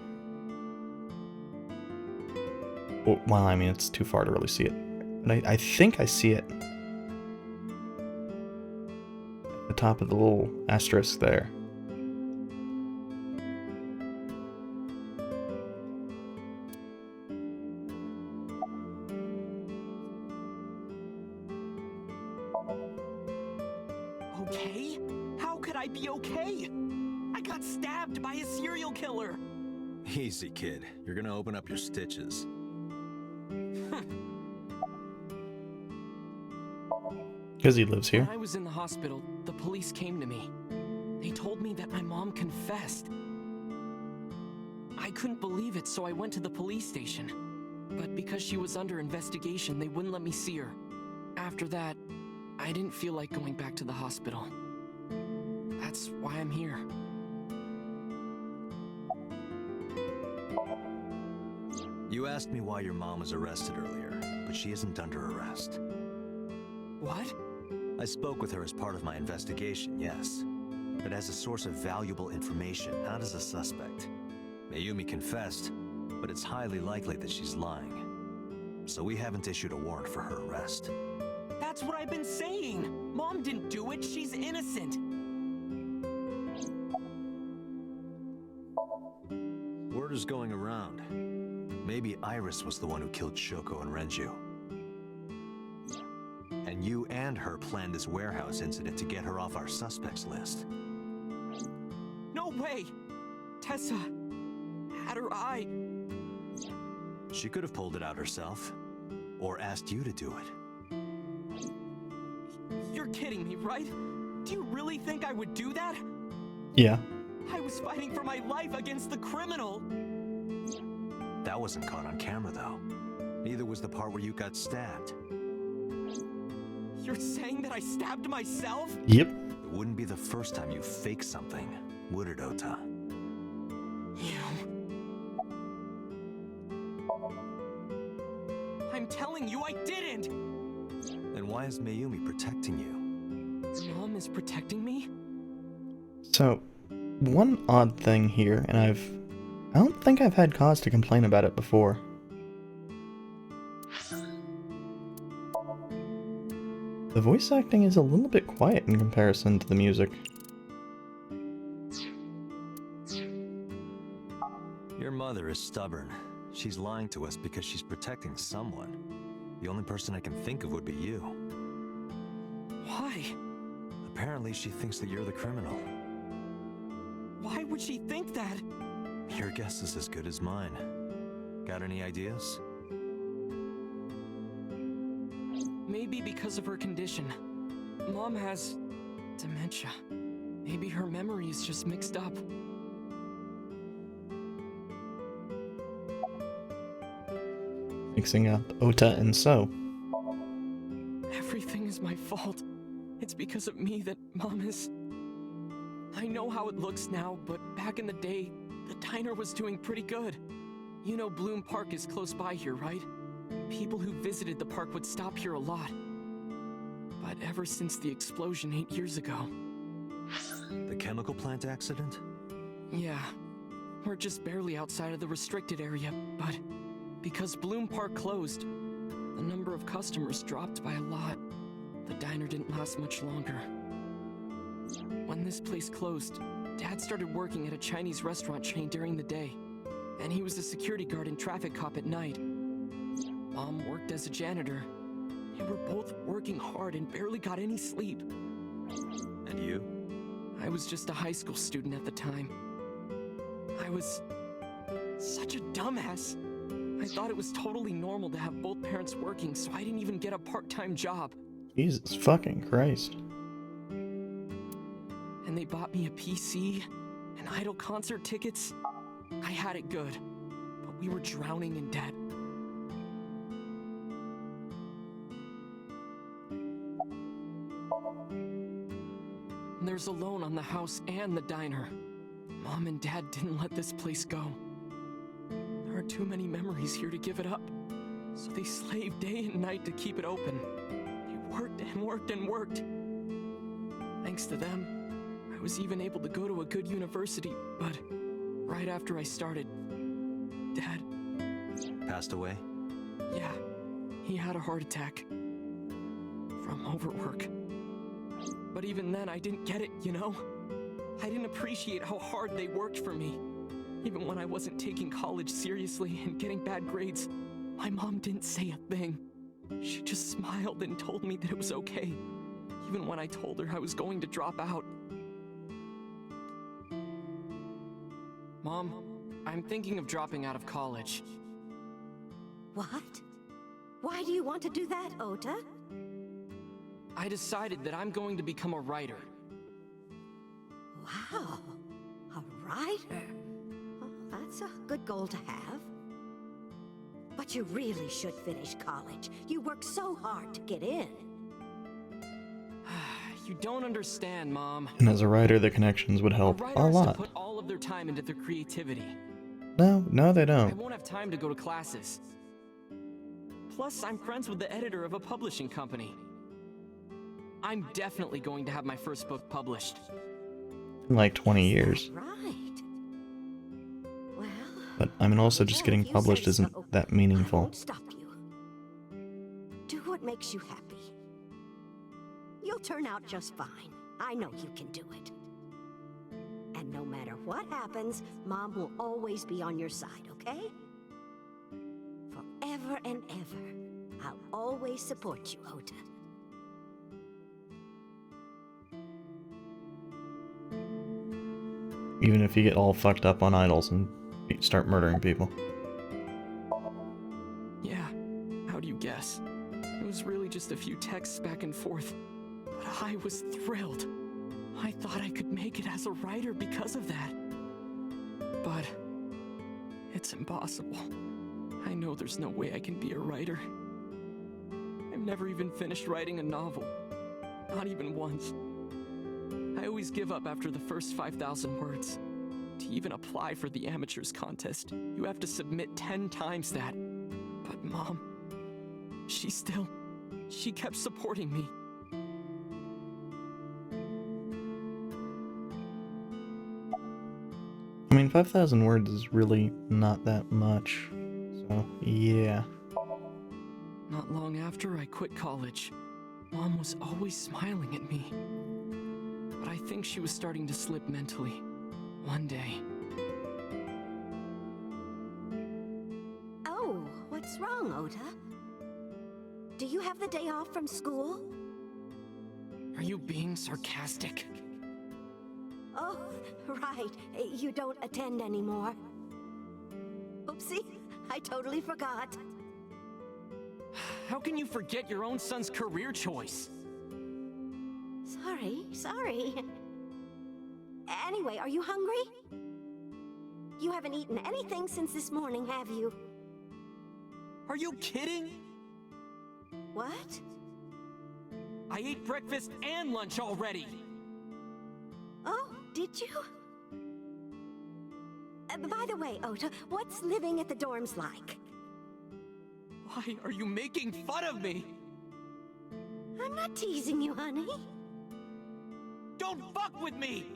Well, I mean, it's too far to really see it. But I think I see it. At the top of the little asterisk there. Okay? How could I be okay? I got stabbed by a serial killer. Easy, kid. You're gonna open up your stitches. Because he lives here. When I was in the hospital, the police came to me. They told me that my mom confessed. I couldn't believe it, so I went to the police station. But because she was under investigation, they wouldn't let me see her. After that, I didn't feel like going back to the hospital. That's why I'm here. You asked me why your mom was arrested earlier, but she isn't under arrest. What? I spoke with her as part of my investigation, yes. But as a source of valuable information, not as a suspect. Mayumi confessed, but it's highly likely that she's lying. So we haven't issued a warrant for her arrest. That's what I've been saying! Mom didn't do it, she's innocent! Word is going around. Maybe Iris was the one who killed Shoko and Renju. And you and her planned this warehouse incident to get her off our suspects list. No way! Tessa had her eye. She could have pulled it out herself. Or asked you to do it. You're kidding me, right? Do you really think I would do that? Yeah. I was fighting for my life against the criminal. That wasn't caught on camera, though. Neither was the part where you got stabbed. You're saying that I stabbed myself? Yep. It wouldn't be the first time you faked something, would it, Ota? I'm telling you I didn't! Then why is Mayumi protecting you? Mom is protecting me? So, one odd thing here, and I don't think I've had cause to complain about it before. The voice acting is a little bit quiet in comparison to the music. Your mother is stubborn. She's lying to us because she's protecting someone. The only person I can think of would be you. Why? Apparently she thinks that you're the criminal. Why would she think that? Your guess is as good as mine. Got any ideas? Maybe because of her condition. Mom has dementia. Maybe her memory is just mixed up. Mixing up Ota and So. Everything is my fault. It's because of me that Mom is... I know how it looks now, but back in the day, the diner was doing pretty good. You know Bloom Park is close by here, right? People who visited the park would stop here a lot. But ever since the explosion 8 years ago... The chemical plant accident? Yeah. We're just barely outside of the restricted area, but... because Bloom Park closed, the number of customers dropped by a lot. The diner didn't last much longer. When this place closed, Dad started working at a Chinese restaurant chain during the day, and he was a security guard and traffic cop at night. Mom worked as a janitor. They were both working hard and barely got any sleep. And you? I was just a high school student at the time. I was such a dumbass. I thought it was totally normal to have both parents working, so I didn't even get a part-time job. Jesus fucking Christ. And they bought me a PC and idol concert tickets. I had it good, but we were drowning in debt. And there's a loan on the house and the diner. Mom and Dad didn't let this place go. There are too many memories here to give it up, so they slaved day and night to keep it open. They worked and worked and worked. Thanks to them, I was even able to go to a good university, but right after I started, Dad... Passed away? Yeah, he had a heart attack. From overwork. But even then, I didn't get it, you know? I didn't appreciate how hard they worked for me. Even when I wasn't taking college seriously and getting bad grades, my mom didn't say a thing. She just smiled and told me that it was okay, even when I told her I was going to drop out. Mom, I'm thinking of dropping out of college. What? Why do you want to do that, Ota? I decided that I'm going to become a writer. Wow, a writer? Oh, that's a good goal to have. But you really should finish college. You worked so hard to get in. You don't understand, Mom. And as a writer, the connections would help a Writers lot. put all of their time into their creativity. No, they I don't. won't have time to go to classes. Plus, I'm friends with the editor of a publishing company. I'm definitely going to have my first book published. In like 20 years. Right. Well... But I mean, also just well, getting if you published say isn't so, that I meaningful. won't stop you. Do what makes you happy. You'll turn out just fine. I know you can do it. And no matter what happens, Mom will always be on your side, okay? Forever and ever, I'll always support you, Ota. Even if you get all fucked up on idols and start murdering people. Yeah, how do you guess? It was really just a few texts back and forth, but I was thrilled. I thought I could make it as a writer because of that. But it's impossible. I know there's no way I can be a writer. I've never even finished writing a novel. Not even once. I always give up after the first 5,000 words. To even apply for the amateurs contest, you have to submit 10 times that. But Mom, she kept supporting me. I mean, 5,000 words is really not that much, so yeah. Not long after I quit college, Mom was always smiling at me. But I think she was starting to slip mentally. One day. Oh, what's wrong, Ota? Do you have the day off from school? Are you being sarcastic? Oh, right. You don't attend anymore. Oopsie, I totally forgot. How can you forget your own son's career choice? Sorry. Anyway, are you hungry? You haven't eaten anything since this morning, have you? Are you kidding? What? I ate breakfast and lunch already! Oh, did you? By the way, Ota, what's living at the dorms like? Why are you making fun of me? I'm not teasing you, honey. Don't fuck with me!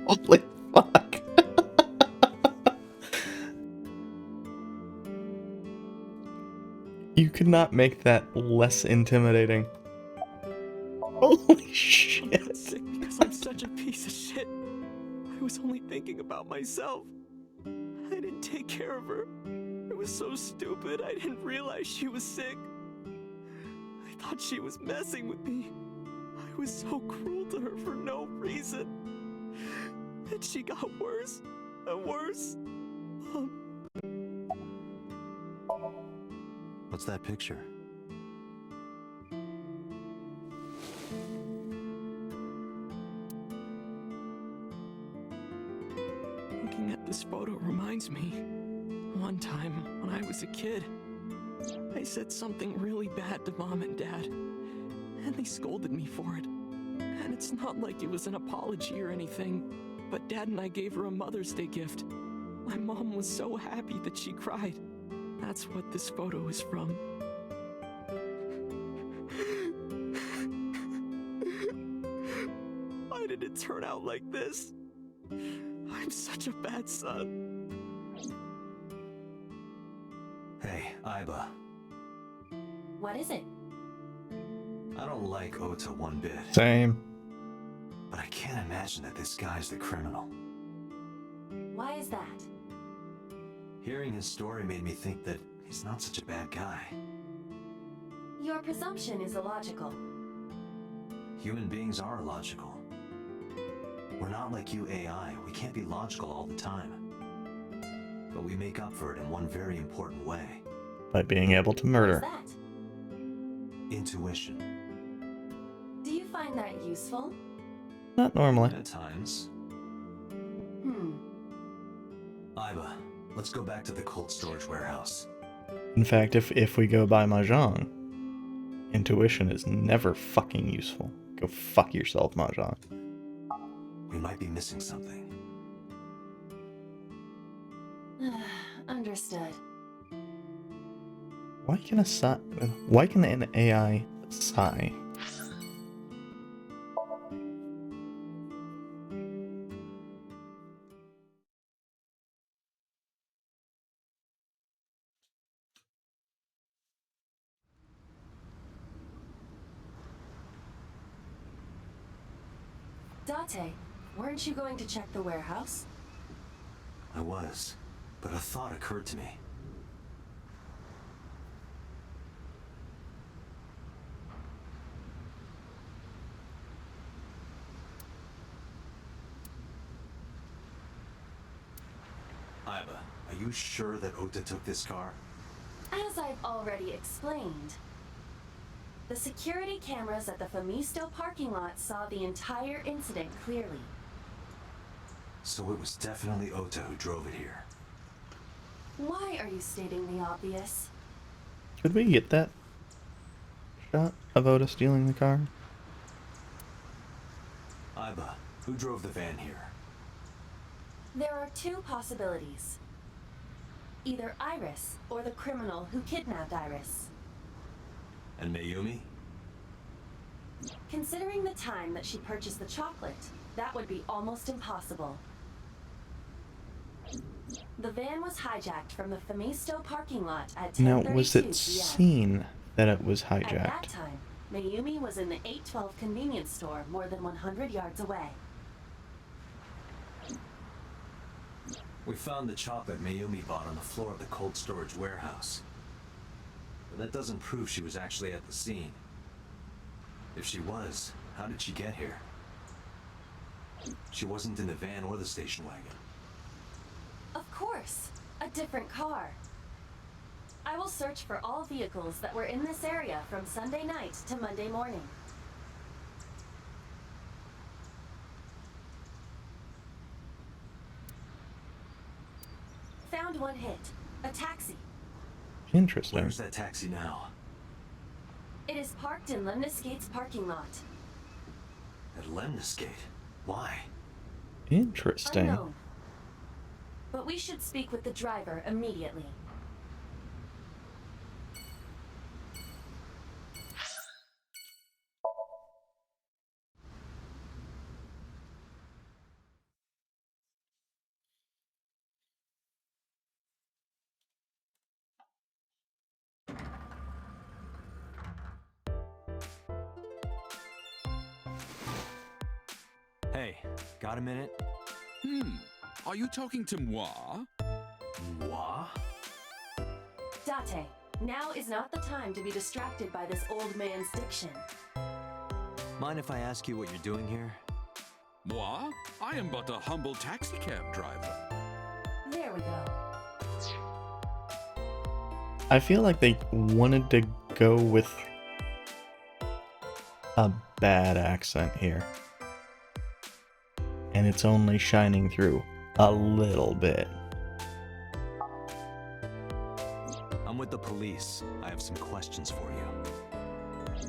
Holy fuck. You could not make that less intimidating. Holy shit. I'm not sick because I'm such a piece of shit. I was only thinking about myself. I didn't take care of her. It was so stupid, I didn't realize she was sick. I thought she was messing with me. I was so cruel to her for no reason. And she got worse and worse. What's that picture? Looking at this photo reminds me. One time, when I was a kid, I said something really bad to Mom and Dad, and they scolded me for it. And it's not like it was an apology or anything, but Dad and I gave her a Mother's Day gift. My mom was so happy that she cried. That's what this photo is from. Why did it turn out like this? I'm such a bad son. Hey, Aiba. What is it? I don't like Ota one bit, Same. but I can't imagine that this guy's the criminal. Why is that? Hearing his story made me think that he's not such a bad guy. Your presumption is illogical. Human beings are illogical. We're not like you AI, we can't be logical all the time. But we make up for it in one very important way. By being able to What's murder. that? Intuition. Do you find that useful? Not normally. At times. Hmm. Aiba, let's go back to the cold storage warehouse. In fact, if we go by Mahjong, intuition is never fucking useful. Go fuck yourself, Mahjong. We might be missing something. Understood. Why can an AI sigh? Date, weren't you going to check the warehouse? I was, but a thought occurred to me. Are you sure that Ota took this car? As I've already explained, the security cameras at the Famisto parking lot saw the entire incident clearly. So it was definitely Ota who drove it here. Why are you stating the obvious? Could we get that shot of Oda stealing the car? Iba, who drove the van here? There are two possibilities. Either Iris or the criminal who kidnapped Iris. And Mayumi? Considering the time that she purchased the chocolate, that would be almost impossible. The van was hijacked from the Famisto parking lot at 10:32 Now, was it p.m. seen that it was At that hijacked? time, Mayumi was in the 812 convenience store more than 100 yards away. We found the chocolate Mayumi bought on the floor of the cold storage warehouse. But that doesn't prove she was actually at the scene. If she was, how did she get here? She wasn't in the van or the station wagon. Of course, a different car. I will search for all vehicles that were in this area from Sunday night to Monday morning. Found one hit. A taxi. Interesting. Where's that taxi now? It is parked in Lemniscate's parking lot. At Lemniscate? Why? Interesting. Unknown. But we should speak with the driver immediately. Hey, got a minute? Are you talking to moi? Moi? Date, now is not the time to be distracted by this old man's diction. Mind if I ask you what you're doing here? Moi? I am but a humble taxicab driver. There we go. I feel like they wanted to go with a bad accent here. And it's only shining through a little bit. I'm with the police. I have some questions for you.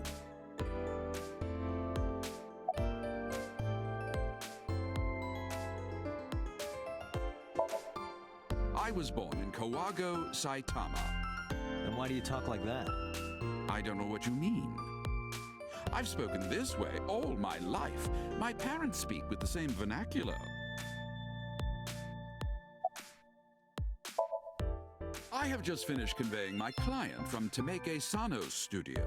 I was born in Kawago, Saitama. Then why do you talk like that? I don't know what you mean. I've spoken this way all my life. My parents speak with the same vernacular. I have just finished conveying my client from Tameke Sano's studio.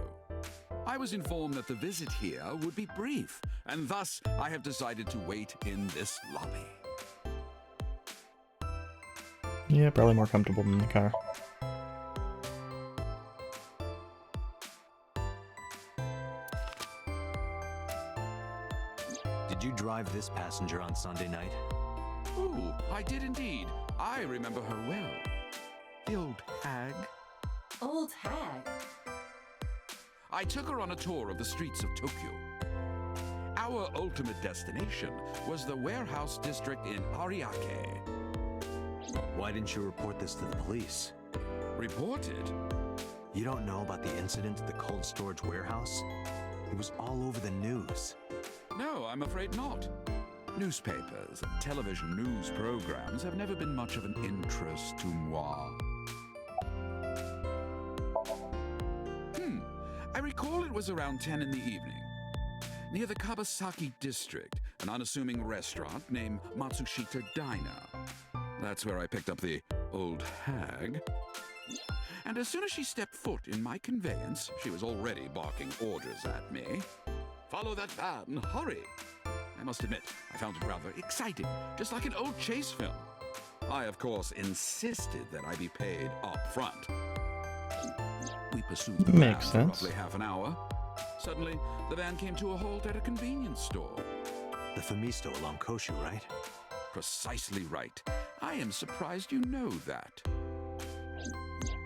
I was informed that the visit here would be brief, and thus I have decided to wait in this lobby. Yeah, probably more comfortable than the car. Did you drive this passenger on Sunday night? Oh, I did indeed. I remember her well. The old hag. Old hag? I took her on a tour of the streets of Tokyo. Our ultimate destination was the warehouse district in Ariake. Why didn't you report this to the police? Reported? You don't know about the incident at the cold storage warehouse? It was all over the news. No, I'm afraid not. Newspapers and television news programs have never been much of an interest to moi. I recall it was around 10 in the evening. Near the Kabasaki district, an unassuming restaurant named Matsushita Diner. That's where I picked up the old hag. And as soon as she stepped foot in my conveyance, she was already barking orders at me. Follow that van, hurry! I must admit, I found it rather exciting, just like an old chase film. I, of course, insisted that I be paid up front. We pursued the Makes van for sense. roughly half an hour. Suddenly, the van came to a halt at a convenience store. The Famisto along Koshu, right? Precisely right. I I am surprised you know that.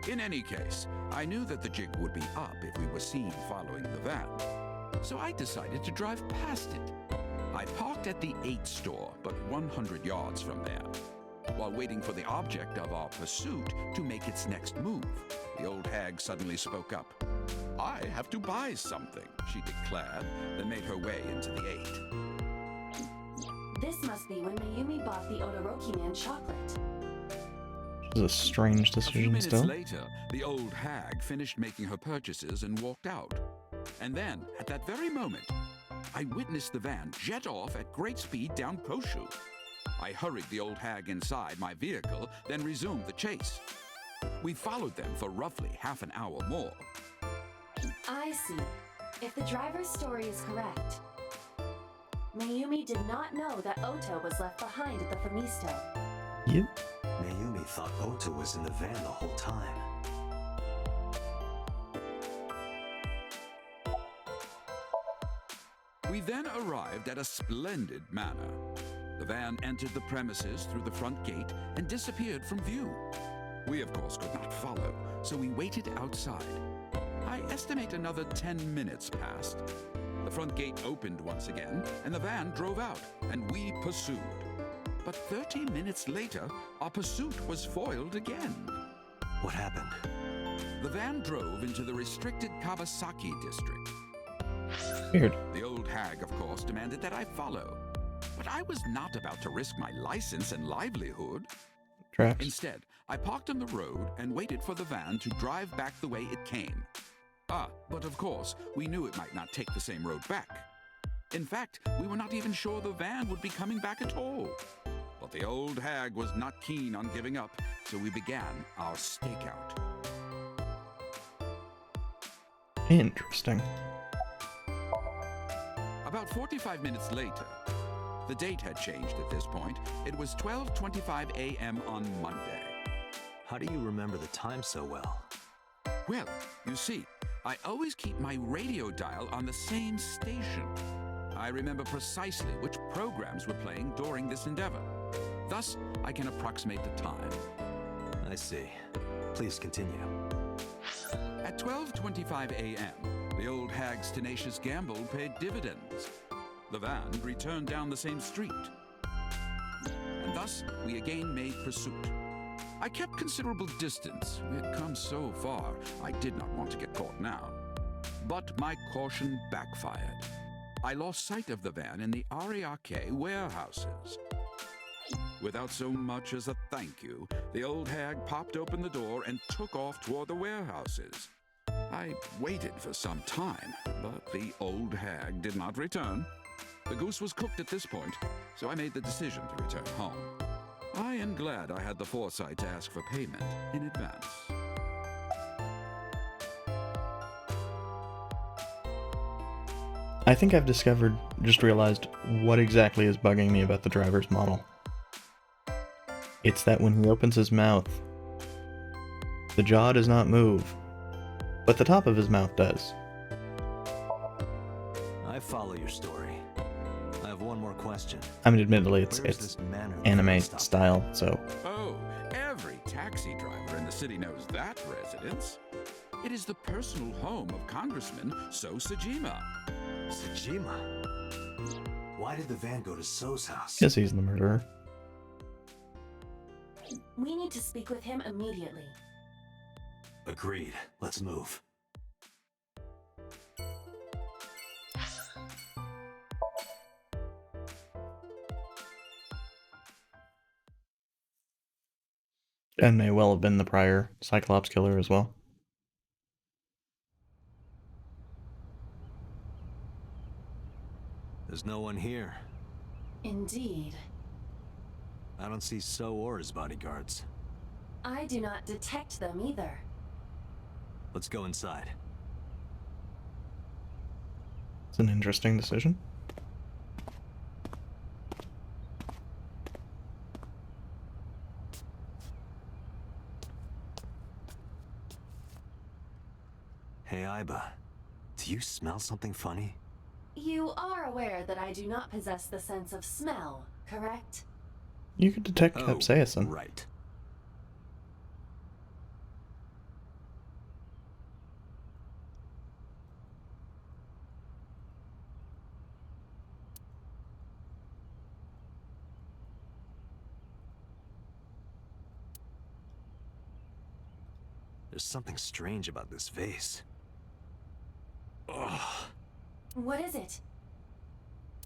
In any case, I knew that the jig would be up if we were seen following the van, so I decided to drive past it. I parked at the 8 store, but 100 yards from there. While waiting for the object of our pursuit to make its next move, the old hag suddenly spoke up. "I have to buy something," she declared, then made her way into the 8. This must be when Mayumi bought the Odoroki Man chocolate. This is a strange A few decision minutes still. later, the old hag finished making her purchases and walked out. And then, at that very moment, I witnessed the van jet off at great speed down Koshu. I hurried the old hag inside my vehicle, then resumed the chase. We followed them for roughly half an hour more. I see. If the driver's story is correct, Mayumi did not know that Ota was left behind at the Famisto. Yep. Mayumi thought Ota was in the van the whole time. We then arrived at a splendid manor. The van entered the premises through the front gate and disappeared from view. We, of course, could not follow, so we waited outside. I estimate another 10 minutes passed. The front gate opened once again, and the van drove out, and we pursued. But 30 minutes later, our pursuit was foiled again. What happened? The van drove into the restricted Kawasaki district. Weird. The old hag, of course, demanded that I follow. But I was not about to risk my license and livelihood. Tracks. Instead, I parked on the road and waited for the van to drive back the way it came. But of course, we knew it might not take the same road back. In fact, we were not even sure the van would be coming back at all. But the old hag was not keen on giving up, so we began our stakeout. Interesting. About 45 minutes later, the date had changed at this point. It was 12:25 a.m. on Monday. How do you remember the time so well? Well, you see, I always keep my radio dial on the same station. I remember precisely which programs were playing during this endeavor. Thus, I can approximate the time. I see. Please continue. At 12:25 a.m., the old hag's tenacious gamble paid dividends. The van returned down the same street. And thus, we again made pursuit. I kept considerable distance. We had come so far, I did not want to get caught now. But my caution backfired. I lost sight of the van in the Ariake warehouses. Without so much as a thank you, the old hag popped open the door and took off toward the warehouses. I waited for some time, but the old hag did not return. The goose was cooked at this point, so I made the decision to return home. I am glad I had the foresight to ask for payment in advance. I think I've just realized what exactly is bugging me about the driver's model. It's that when he opens his mouth, the jaw does not move, but the top of his mouth does. I follow your story. I have one more question. I mean, admittedly, Where is it's this manor anime stop? style, so Oh, every taxi driver in the city knows that residence. It is the personal home of Congressman So Sajima. Sajima? Why did the van go to So's house? because he's the murderer. We need to speak with him immediately. Agreed. Let's move. And may well have been the prior Cyclops killer as well. There's no one here. Indeed. I don't see So or his bodyguards. I do not detect them either. Let's go inside. It's an interesting decision. Hey, Aiba. Do you smell something funny? You are aware that I do not possess the sense of smell, correct? You could detect Oh, capsaicin. right. There's something strange about this vase. Ugh. What is it?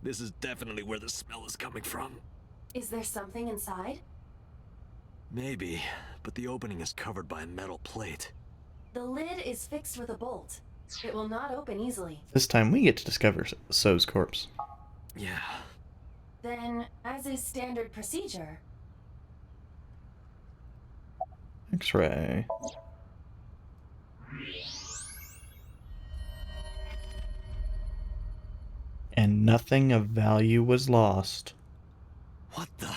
This is definitely where the smell is coming from. Is there something inside? Maybe, but the opening is covered by a metal plate. The lid is fixed with a bolt. It will not open easily. This time we get to discover So's corpse. Yeah. Then, as is standard procedure, X-ray. And nothing of value was lost. What the?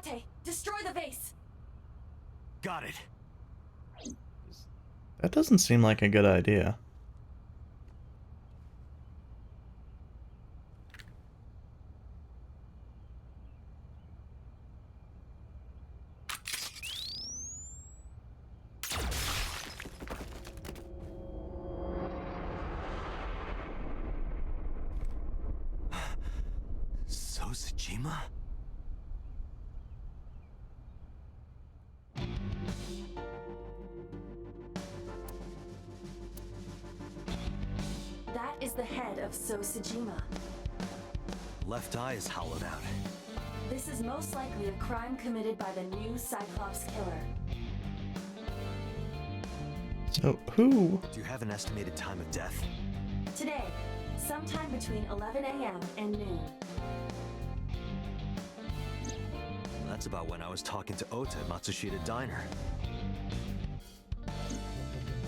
Date, destroy the vase! Got it. That doesn't seem like a good idea. Sojima? That is the head of Sojima. Left eye is hollowed out. This is most likely a crime committed by the new Cyclops killer. So, who? Do you have an estimated time of death? Today, sometime between 11 a.m. and noon. That's about when I was talking to Ota at Matsushita Diner.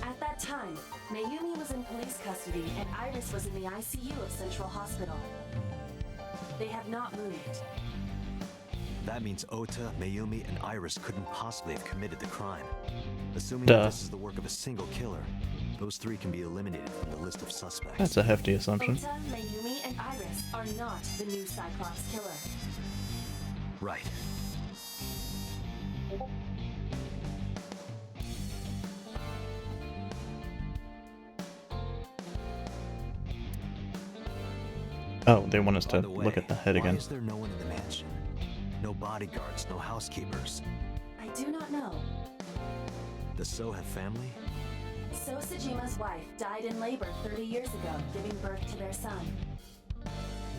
At that time, Mayumi was in police custody and Iris was in the ICU of Central Hospital. They have not moved. That means Ota, Mayumi, and Iris couldn't possibly have committed the crime. Assuming Duh. that this is the work of a single killer, those three can be eliminated from the list of suspects. That's a hefty assumption. Ota, Mayumi, and Iris are not the new Cyclops killer. Right. Oh, they want us By to the way, look at the head why again. is there no one in the mansion? No bodyguards, no housekeepers. I do not know. Does So have family? Sosajima's wife died in labor 30 years ago, giving birth to their son.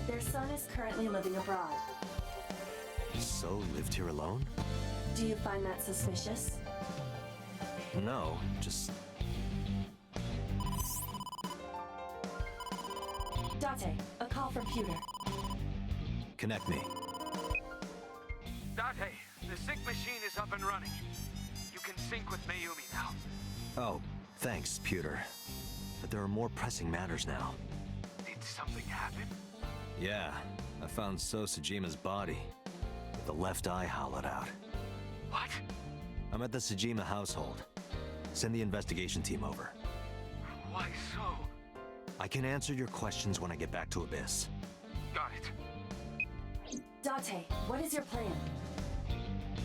Their son is currently living abroad. So lived here alone? Do you find that suspicious? No, just... Date, a call from Pewter. Connect me. Date, the sync machine is up and running. You can sync with Mayumi now. Oh, thanks, Pewter. But there are more pressing matters now. Did something happen? Yeah, I found So Sajima's body, with the left eye hollowed out. What? I'm at the Sajima household. Send the investigation team over. Why so? I can answer your questions when I get back to Abyss. Got it. Date, what is your plan?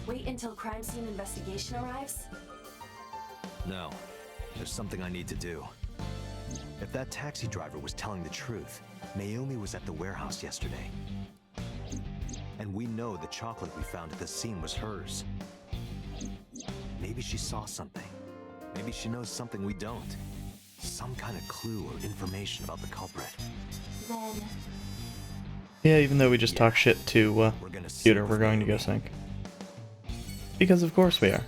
Wait until crime scene investigation arrives? No, there's something I need to do. If that taxi driver was telling the truth, Mayumi was at the warehouse yesterday. And we know the chocolate we found at the scene was hers. Maybe she saw something. Maybe she knows something we don't. Some kind of clue or information about the culprit. Then, Yeah, even though we just talk shit to We're gonna see Pewter, with we're going to go Mayumi. sync. Because of course we are.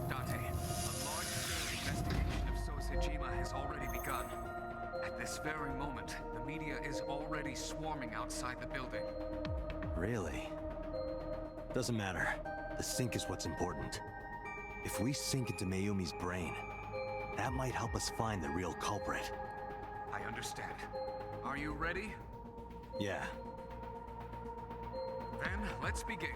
Date, a large-scale investigation of Sosajima has already begun. At this very moment, the media is already swarming outside the building. Really? Doesn't matter. The sync is what's important. If we sink into Mayumi's brain, that might help us find the real culprit. I understand. Are you ready? Yeah. Then let's begin.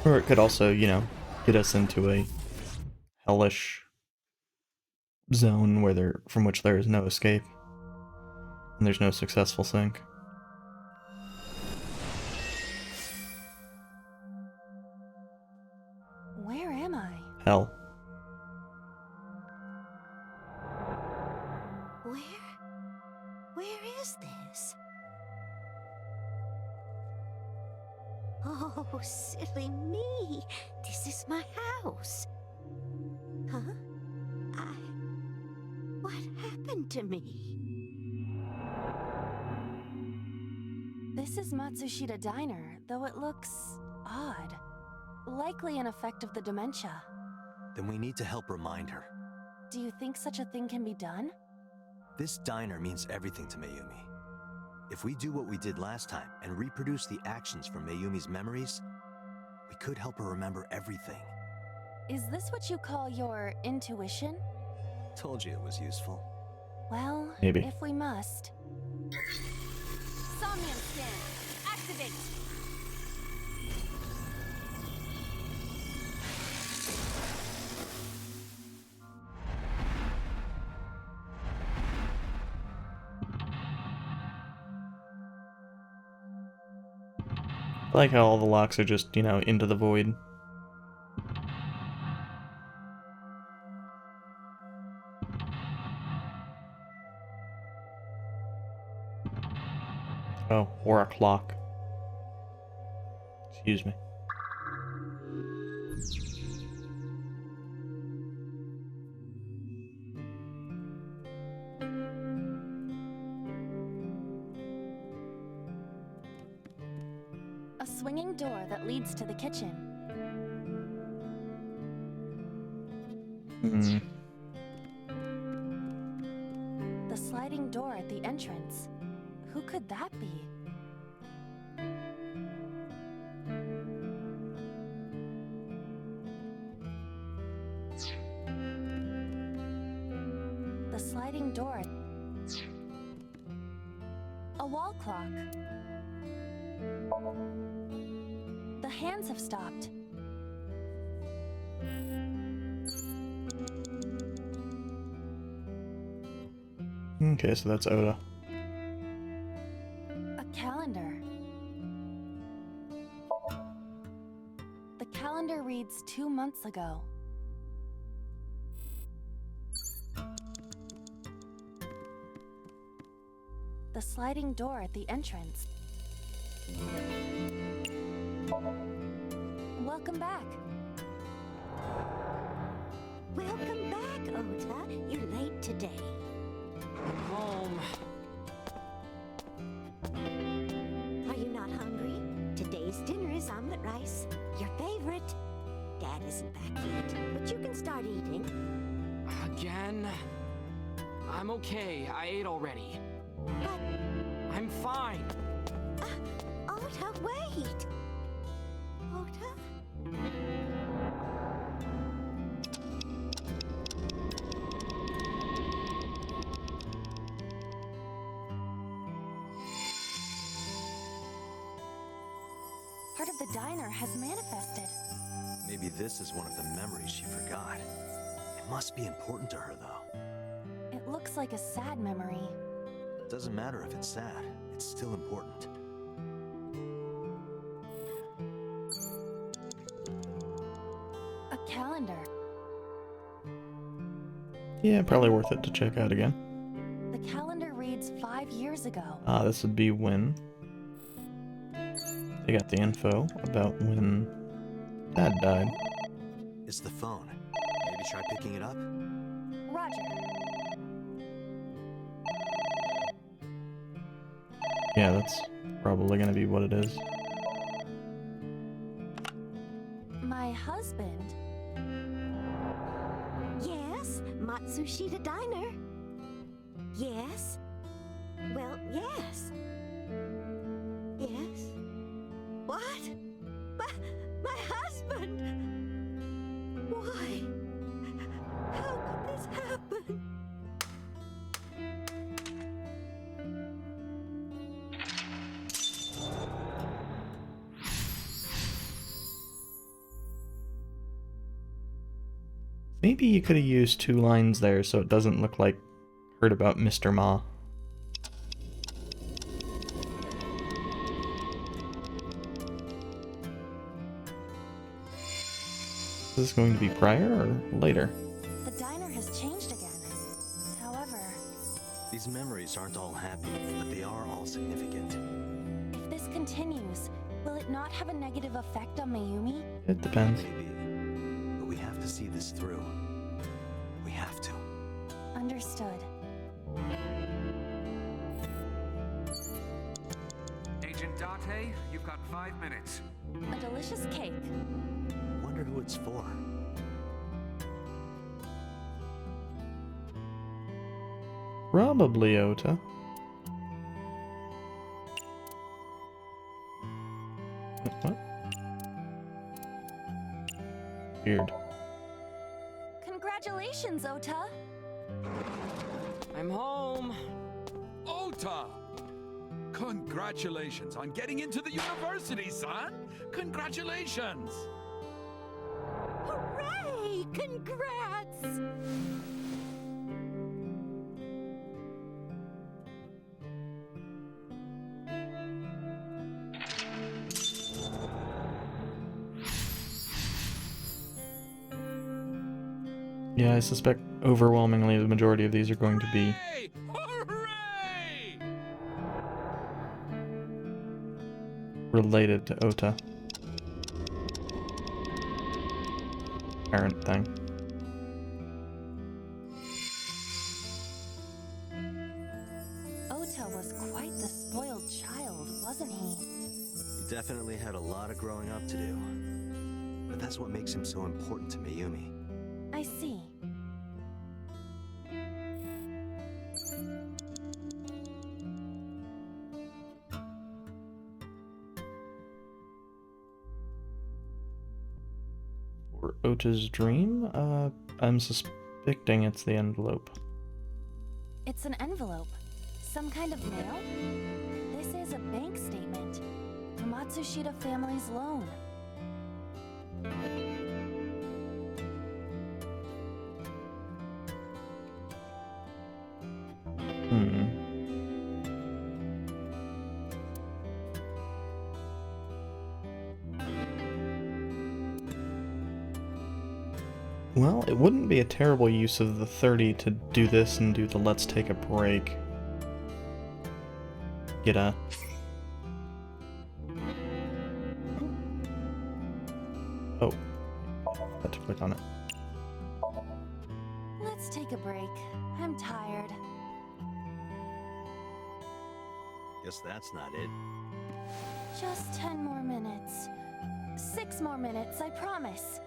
Or it could also, you know, get us into a hellish zone where from which there is no escape. And there's no successful sink. Where am I? Hell. Where is this? Oh, silly me. This is my house. Huh? What happened to me? This is Matsushita Diner, though it looks odd. Likely an effect of the dementia. Then we need to help remind her. Do you think such a thing can be done? This diner means everything to Mayumi. If we do what we did last time and reproduce the actions from Mayumi's memories, we could help her remember everything. Is this what you call your intuition? Told you it was useful. Well, Maybe. if we must. Somnium scan! Activate! I like how all the locks are just, you know, into the void. Oh, or a clock. Excuse me. A swinging door that leads to the kitchen. Hmm. The sliding door at the entrance. Who could that be? The sliding door. A wall clock. The hands have stopped. Okay, so that's Oda. A calendar. The calendar reads 2 months ago. The sliding door at the entrance. Welcome back. Welcome back, Ota. You're late today. Home. Are you not hungry? Today's dinner is omelet rice. Your favorite. Dad isn't back yet, but you can start eating. Again? I'm okay. I ate already. But, I'm fine. Ota, wait! Ota? Part of the diner has manifested. Maybe this is one of the memories she forgot. It must be important to her, though. It looks like a sad memory. Doesn't matter if it's sad, it's still important. A calendar. Yeah, probably worth it to check out again. The calendar reads 5 years ago. Ah, this would be when they got the info about when Dad died. It's the phone. Maybe try picking it up? Roger. Yeah, that's probably gonna be what it is. My husband. Yes, Matsushita Diner. Yes. Well, yes. What? My husband? Why? How could this happen? Maybe you could have used 2 lines there so it doesn't look like heard about Mr. Ma. Is this going to be prior or later? The diner has changed again. However, These memories aren't all happy, but they are all significant. if this continues, will it not have a negative effect on Mayumi? It depends. Maybe. But we have to see this through. We have to. Understood. Agent Date, you've got 5 minutes. A delicious cake. Wonder who it's for. Probably Ota. What? Weird. Congratulations, Ota. I'm home. Ota! Congratulations on getting into the university, son! Congratulations! Hooray! Congrats! Yeah, I suspect overwhelmingly the majority of these are going to be Hey! Hooray! related to Ota. Parent thing. Ota was quite the spoiled child, wasn't he? He definitely had a lot of growing up to do. But that's what makes him so important to Mayumi. I see. For Ota's dream, I'm suspecting it's the envelope. It's an envelope. Some kind of mail? This is a bank statement. The Matsushita family's loan. Well, it wouldn't be a terrible use of the 30 to do this and do the let's take a break. Get a... Oh. I had to click on it. Let's take a break. I'm tired. Guess that's not it. Just 10 more minutes. 6 more minutes, I promise.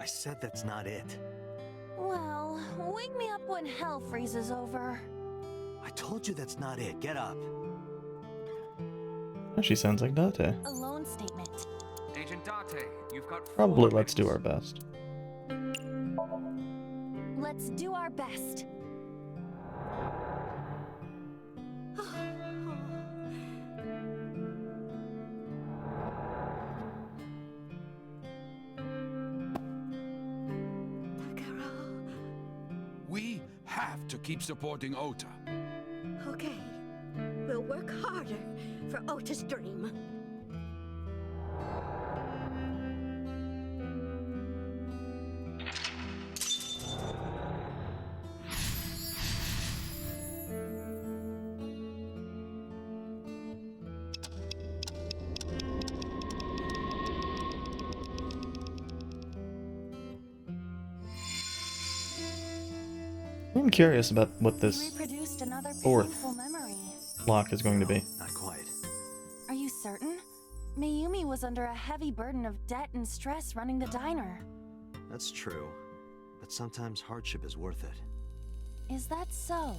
I said that's not it. Well, wake me up when hell freezes over. I told you that's not it. Get up. She sounds like Date. A loan statement. Agent Date, you've got 4 Probably let's do minutes. our best. Let's do our best. We have to keep supporting Ota. Okay, we'll work harder for Ota's dream. I'm curious about what We this reproduced another fourth painful memory. block is going to be. Not quite. Are you certain? Mayumi was under a heavy burden of debt and stress running the diner. That's true. But sometimes hardship is worth it. Is that so?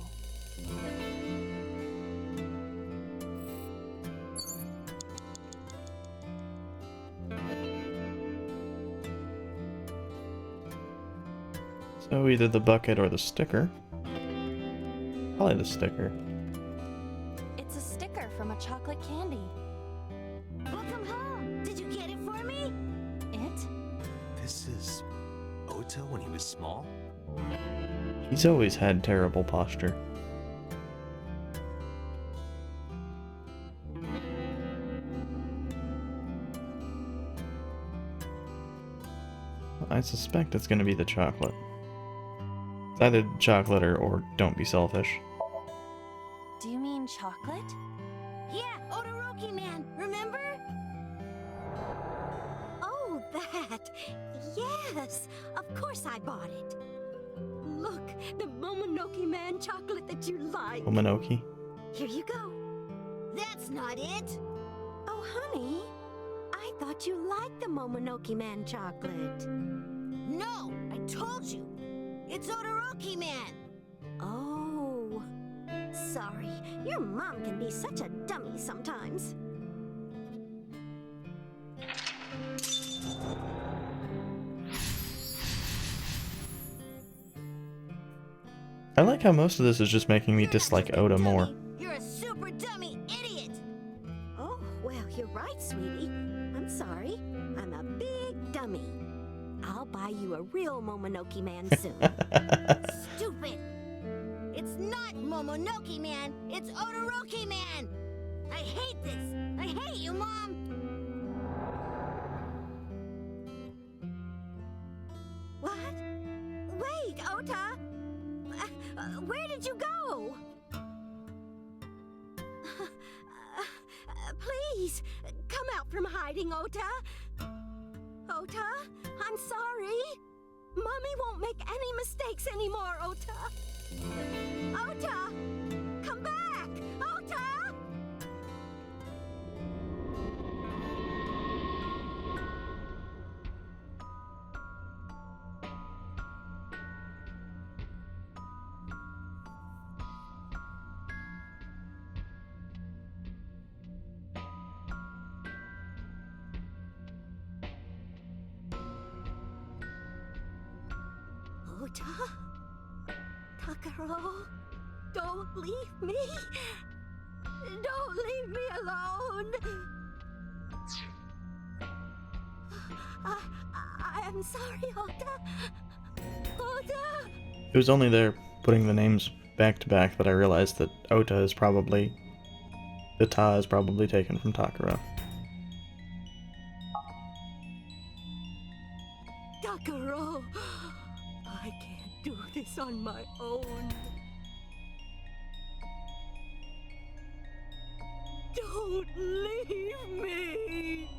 So either the bucket or the sticker. Probably the sticker. It's a sticker from a chocolate candy. Welcome home. Did you get it for me? It? This is Ota when he was small? He's always had terrible posture. I suspect it's gonna be the chocolate. It's either chocolate or don't be selfish. Do you mean chocolate? Yeah, Odoroki Man, remember? Oh, that. Yes, of course I bought it. Look, the Momonoke Man chocolate that you like. Ominoki. Here you go. That's not it. Oh, honey, I thought you liked the Momonoke Man chocolate. No, I told you. It's Odoroki Man. Oh, sorry. Your mom can be such a dummy sometimes. I like how most of this is just making me You're not dislike just a Oda dummy, more. You're a super dummy idiot. Oh, well, you're right, sweetie. I'm sorry. I'm a big dummy. I'll buy you a real Momonoke Man soon. Stupid. It's not Momonoke Man. It's Odoroki Man. I hate this. I hate you, Mom. What? Wait, Ota. Where did you go? Please, come out from hiding, Ota. Ota, I'm sorry. Mommy won't make any mistakes anymore, Ota. Ota, come back, Ota! Ota? Takaro, don't leave me. Don't leave me alone. I'm sorry, Ota. Ota! It was only there putting the names back to back that I realized that Ota is probably... the Ta is probably taken from Takara. Takaro, I can't do this on my own. Don't leave me.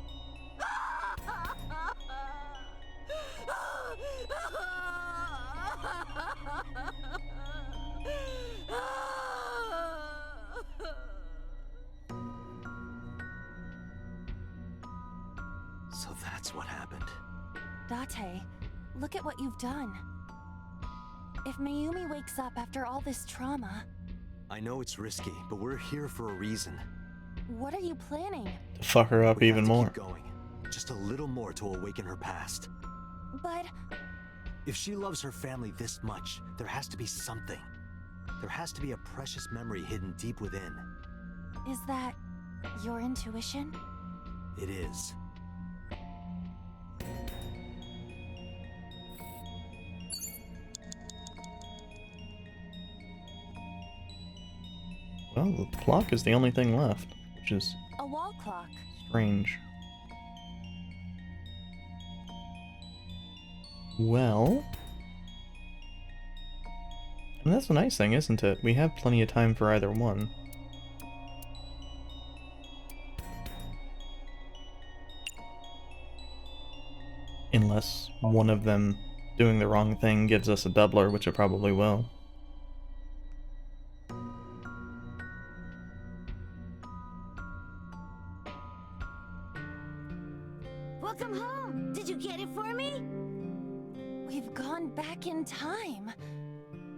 So that's what happened. Date, look at what you've done. If Mayumi wakes up after all this trauma, I know it's risky, but we're here for a reason. what are you planning? To fuck her up We have even to more. keep going. Just a little more to awaken her past. But If she loves her family this much, there has to be something. There has to be a precious memory hidden deep within. is that your intuition? It is. Well, the clock is the only thing left, which is A wall clock. strange. Well... and that's a nice thing, isn't it? We have plenty of time for either one. Unless one of them doing the wrong thing gives us a doubler, which it probably will. Welcome home. Did you get it for me? We've gone back in time.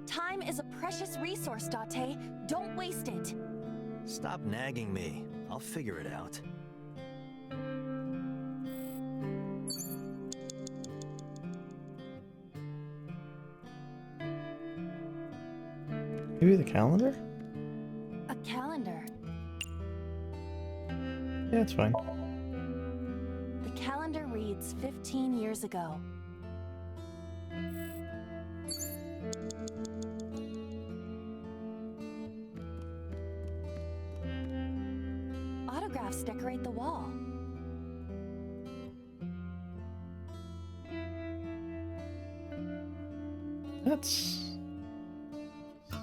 Time is a precious resource, Date. Don't waste it. Stop nagging me. I'll figure it out. Maybe the calendar? A calendar. Yeah, it's fine. The calendar reads 15 years ago. Autographs decorate the wall. That's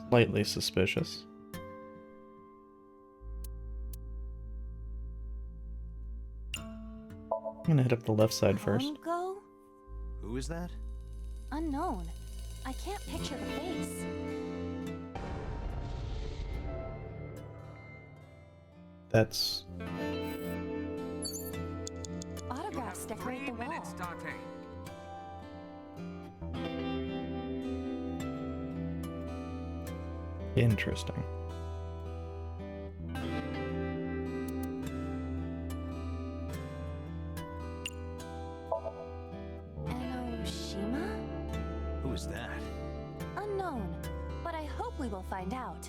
slightly suspicious. I'm gonna hit up the left side first. Congo? Who is that? Unknown. I can't picture the face. That's Autographs decorate the wall. interesting. Enoshima? Who is that? Unknown, but I hope we will find out.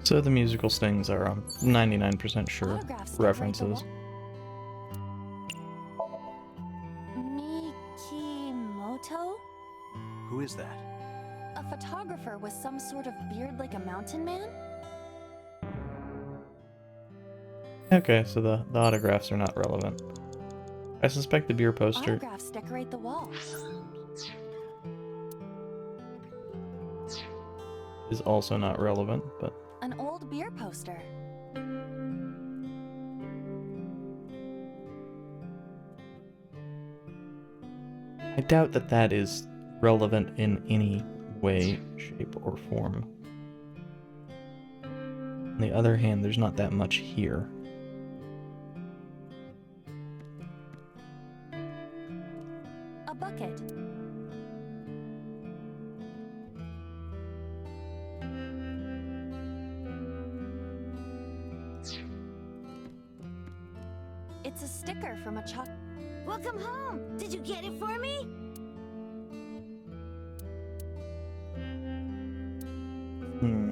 So the musical stings are 99% sure Autographs decorate the references. Mikimoto? Who is that? A photographer with some sort of beard like a mountain man? Okay, so the autographs are not relevant. I suspect the beer poster Autographs decorate the wall. is also not relevant, but An old beer poster. I doubt that that is relevant in any way, shape, or form. On the other hand, there's not that much here. A bucket. It's a sticker from a choc. Welcome home. Did you get it for me? Hmm.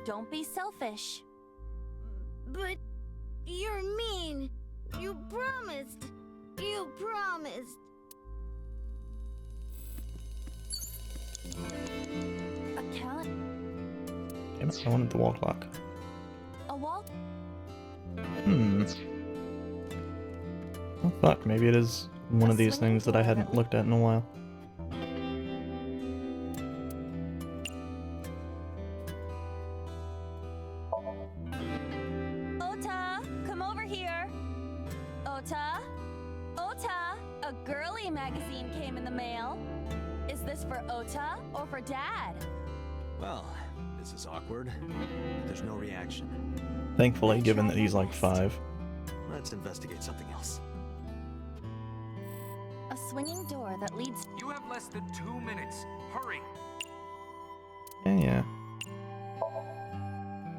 Don't be selfish. But you're mean. You promised. You promised. A calendar. Damn it, I wanted the wall clock. A wall. Hmm. Oh fuck, maybe it is one of these things that I hadn't looked at in a while. Ota, come over here. Ota? Ota, a girly magazine came in the mail. Is this for Ota or for Dad? Well, this is awkward. There's no reaction. Thankfully, given that he's like 5. Let's investigate something else. A swinging door that leads. You have less than 2 minutes. Hurry! Yeah.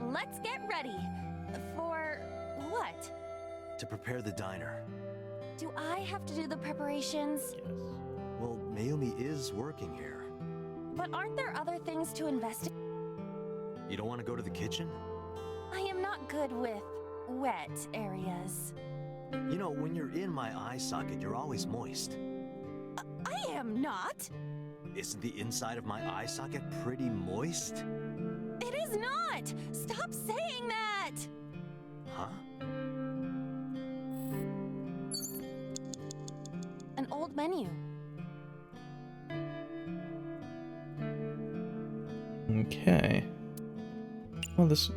Let's get ready. For what? To prepare the diner. Do I have to do the preparations? Yes. Well, Mayumi is working here. But aren't there other things to investigate? You don't want to go to the kitchen? I am not good with wet areas. You know, when you're in my eye socket, you're always moist. I am not. Isn't the inside of my eye socket pretty moist? It is not. Stop saying that. Huh? An old menu. Okay. Well, this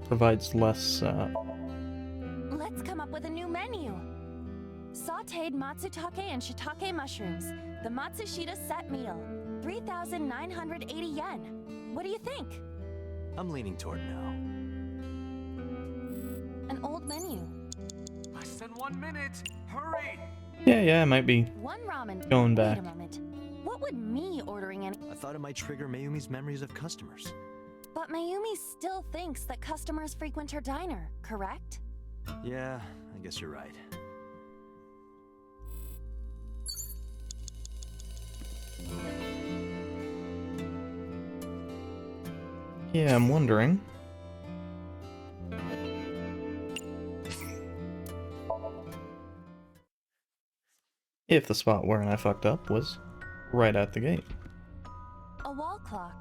provides less. Let's come up with a new menu. Sautéed matsutake and shiitake mushrooms. The Matsushita set meal. 3,980 yen. What do you think? I'm leaning toward no. An old menu. Less than 1 minute. Hurry! Yeah, I might be One ramen. going Wait back. a moment. What would me ordering any? I thought it might trigger Mayumi's memories of customers. But Mayumi still thinks that customers frequent her diner, correct? Yeah, I guess you're right. Yeah, I'm wondering. If the spot wherein I fucked up was right at the gate. A wall clock.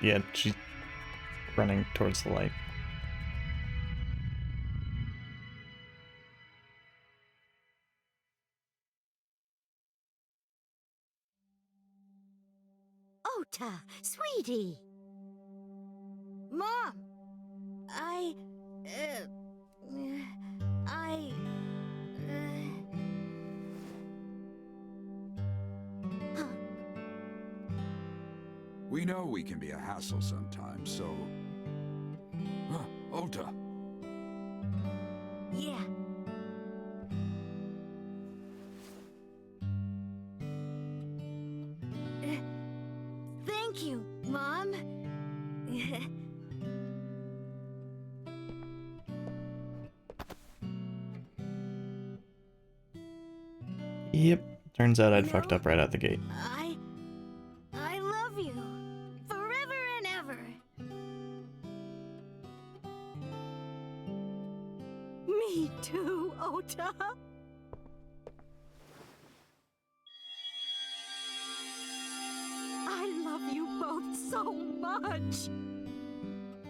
Yeah, she's running towards the light. Ota, sweetie. Mom! I... Huh. We know we can be a hassle sometimes, so... Huh, Ota. Yeah. Thank you, Mom. Yep, turns out I'd fucked up right out the gate. I love you. Forever and ever. Me too, Ota. I love you both so much.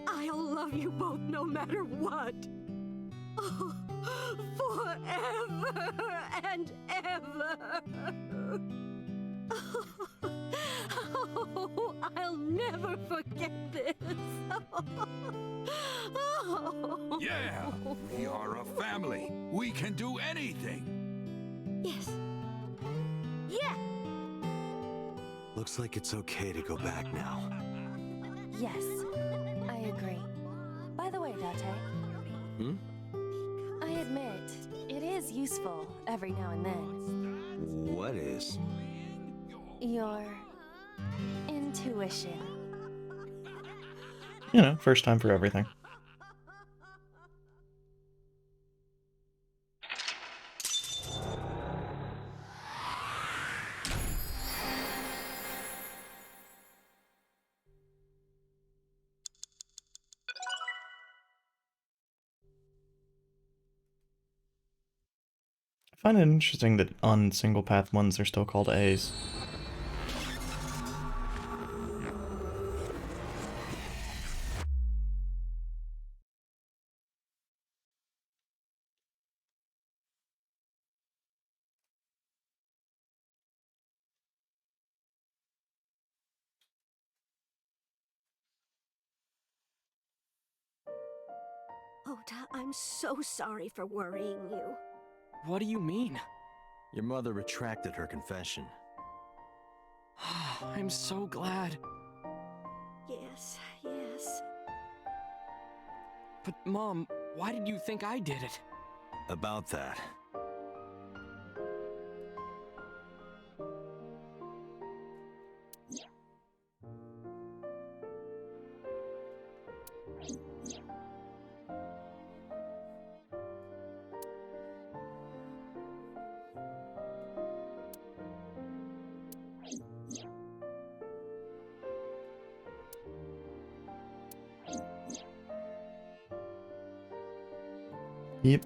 I'll love you both no matter what. Oh, forever and ever. Oh, I'll never forget this. Oh. Yeah! We are a family. We can do anything. Yes. Yeah. Looks like it's okay to go back now. Yes, I agree. By the way, Date. Hmm? I admit, it is useful every now and then. What is? Your intuition. You know, first time for everything. I find it interesting that on single path ones they're still called A's. Ota, I'm so sorry for worrying you. What do you mean? Your mother retracted her confession. I'm so glad. Yes, yes. But Mom, why did you think I did it? About that. Yep.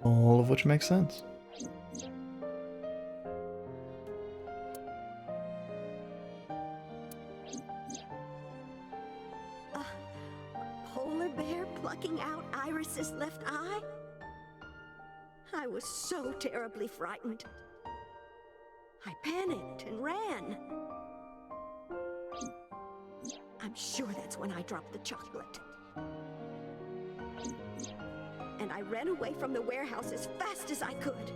All of which makes sense. A polar bear plucking out Iris's left eye? I was so terribly frightened. I panicked and ran. I'm sure that's when I dropped the chocolate. And I ran away from the warehouse as fast as I could.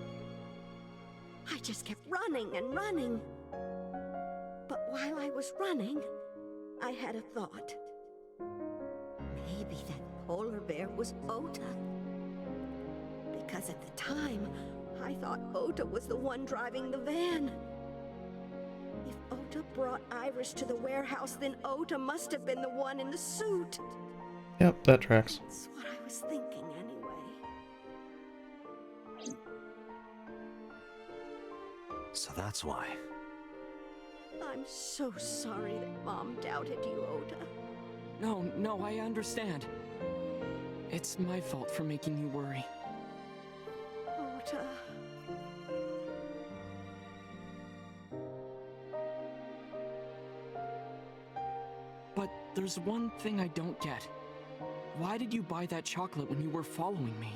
I just kept running and running. But while I was running, I had a thought. Maybe that polar bear was Ota. Because at the time, I thought Ota was the one driving the van. If Ota brought Iris to the warehouse, then Ota must have been the one in the suit. Yep, that tracks. That's what I was thinking anyway. So that's why. I'm so sorry that Mom doubted you, Ota. No, I understand. It's my fault for making you worry. Ota. But there's one thing I don't get. Why did you buy that chocolate when you were following me?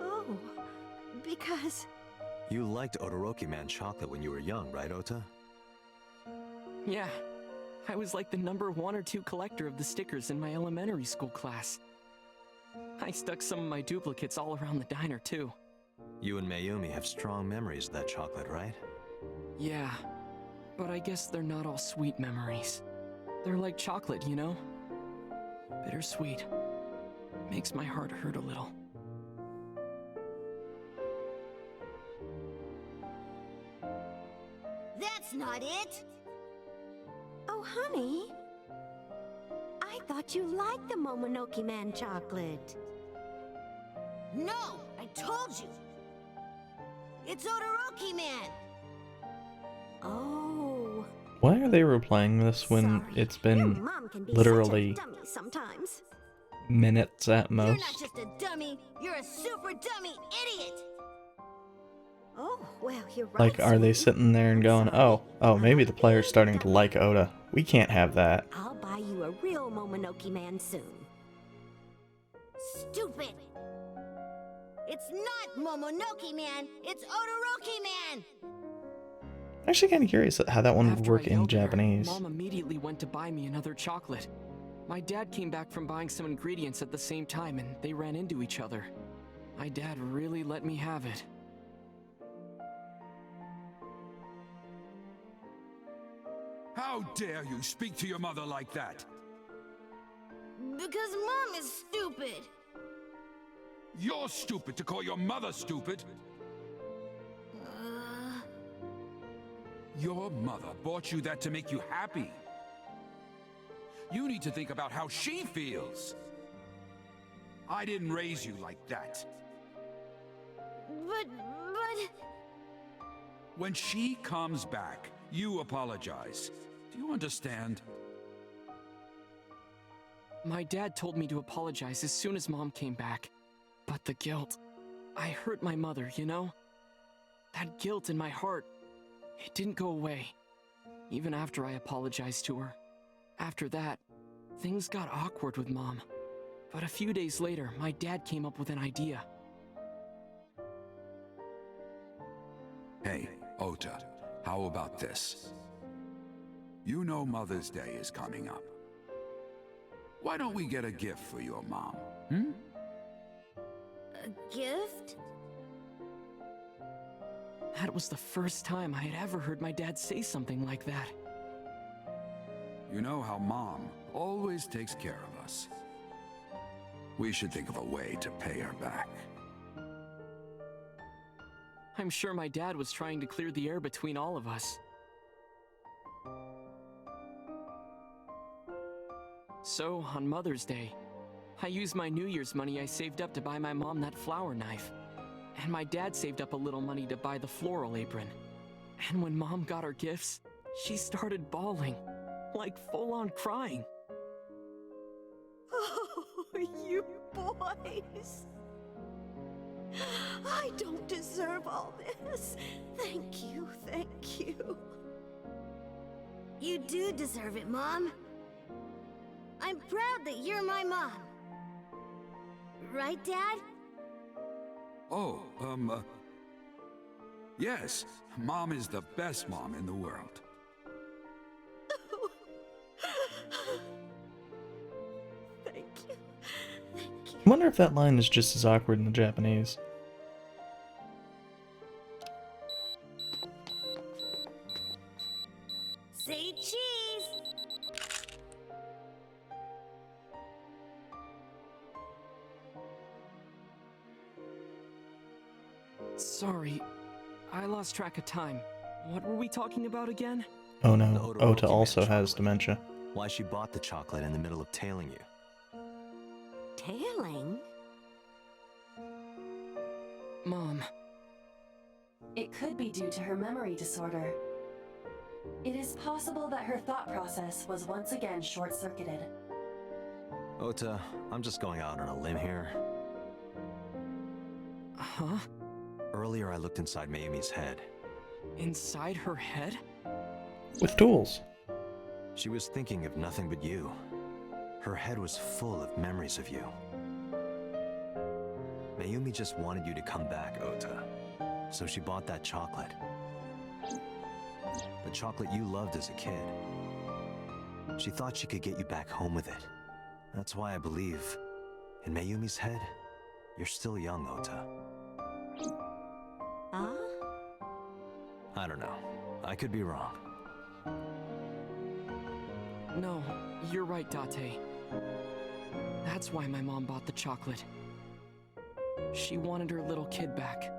Oh, because... You liked Todoroki Man chocolate when you were young, right, Ota? Yeah. I was like the number 1 or 2 collector of the stickers in my elementary school class. I stuck some of my duplicates all around the diner, too. You and Mayumi have strong memories of that chocolate, right? Yeah, but I guess they're not all sweet memories. They're like chocolate, you know? Bittersweet. Makes my heart hurt a little. That's not it! Oh, honey. I thought you liked the Momonoke Man chocolate. No! I told you! It's Todoroki Man! Oh. Why are they replaying this when Sorry. it's Your been mom can be literally such a dummy sometimes. minutes at You're not most? just a dummy, you're a super dummy idiot! Oh, well, you're right. Like, are they sweetie. sitting there and I'm going, sorry. oh, maybe I'm the a player's big starting to dummy. like Oda. We can't have that. I'll buy you a real Momonoke Man soon. Stupid! It's not Momonoke Man, it's Todoroki Man! I'm actually kind of curious how that one would After work I in yelled at her, Japanese. Mom immediately went to buy me another chocolate. My dad came back from buying some ingredients at the same time and they ran into each other. My dad really let me have it. How dare you speak to your mother like that? Because Mom is stupid! You're stupid to call your mother stupid. Your mother bought you that to make you happy. You need to think about how she feels. I didn't raise you like that. But... When she comes back, you apologize. Do you understand? My dad told me to apologize as soon as Mom came back. But the guilt... I hurt my mother, you know? That guilt in my heart, it didn't go away. Even after I apologized to her. After that, things got awkward with Mom. But a few days later, my dad came up with an idea. Hey, Ota, how about this? You know Mother's Day is coming up. Why don't we get a gift for your mom, hmm? A gift? That was the first time I had ever heard my dad say something like that. You know how Mom always takes care of us. We should think of a way to pay her back. I'm sure my dad was trying to clear the air between all of us. So, on Mother's Day, I used my New Year's money I saved up to buy my mom that flower knife. And my dad saved up a little money to buy the floral apron. And when Mom got her gifts, she started bawling. Like full-on crying. Oh, you boys. I don't deserve all this. Thank you, thank you. You do deserve it, Mom. I'm proud that you're my mom. Right, Dad? Oh, yes, Mom is the best mom in the world. I wonder if that line is just as awkward in the Japanese. Say cheese! Sorry, I lost track of time. What were we talking about again? Oh The no, Todoroki Ota man also has chocolate. dementia. Why she bought the chocolate in the middle of tailing you. Tailing? Mom, It could be due to her memory disorder. It is possible that her thought process was once again short-circuited. Ota, I'm just going out on a limb here. huh? Earlier I looked inside Mayumi's head. Inside her head? With tools. She was thinking of nothing but you. Her head was full of memories of you. Mayumi just wanted you to come back, Ota. So she bought that chocolate. The chocolate you loved as a kid. She thought she could get you back home with it. That's why I believe, in Mayumi's head, you're still young, Ota. Huh? I don't know. I could be wrong. No, you're right, Date. That's why my mom bought the chocolate. She wanted her little kid back.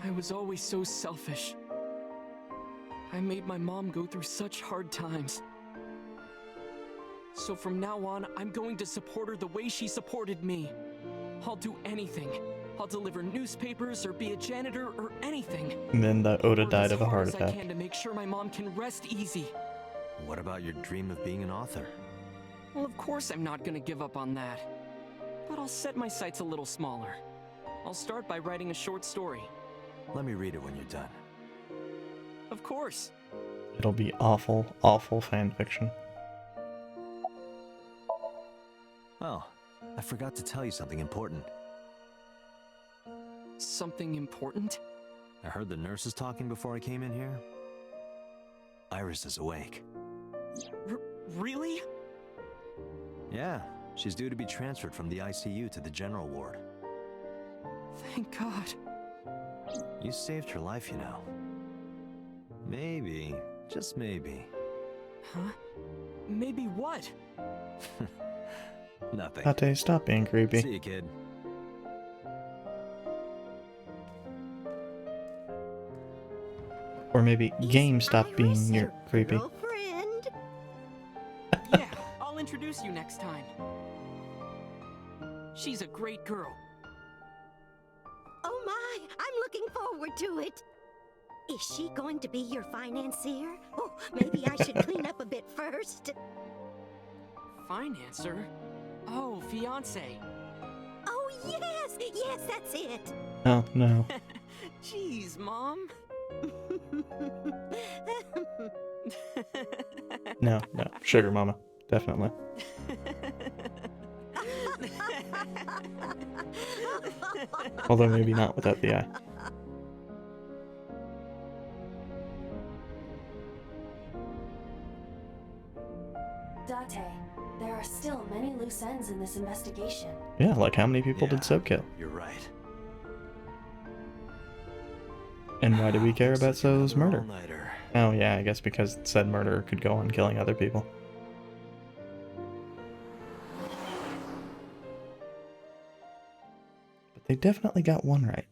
I was always so selfish. I made my mom go through such hard times. So from now on, I'm going to support her the way she supported me. I'll do anything. I'll deliver newspapers or be a janitor or anything. And then Ota Work died as of a hard heart as I attack. can to make sure my mom can rest easy. What about your dream of being an author? Well, of course I'm not gonna give up on that. But I'll set my sights a little smaller. I'll start by writing a short story. Let me read it when you're done. Of course. It'll be awful, awful fan fiction. Oh, I forgot to tell you something important. Something important? I heard the nurses talking before I came in here. Iris is awake. Really? Yeah, she's due to be transferred from the ICU to the general ward. Thank God. You saved her life, you know. Maybe, just maybe. Huh? Maybe what? Nothing. Tate, stop being creepy. See you, kid. Or maybe game stop Iris being near your creepy. Girlfriend? Yeah, I'll introduce you next time. She's a great girl. Oh my, I'm looking forward to it. Is she going to be your financier? Oh, maybe I should clean up a bit first. Financer? Oh, fiance. Oh, yes, yes, that's it. Oh, no. Jeez, Mom. No, no. Sugar mama. Definitely. Although maybe not without the eye. Date, there are still many loose ends in this investigation. Yeah, like how many people did Soap kill? You're right. And why do we care about So's Another murder? all-nighter. Oh yeah, I guess because said murderer could go on killing other people. But they definitely got one right.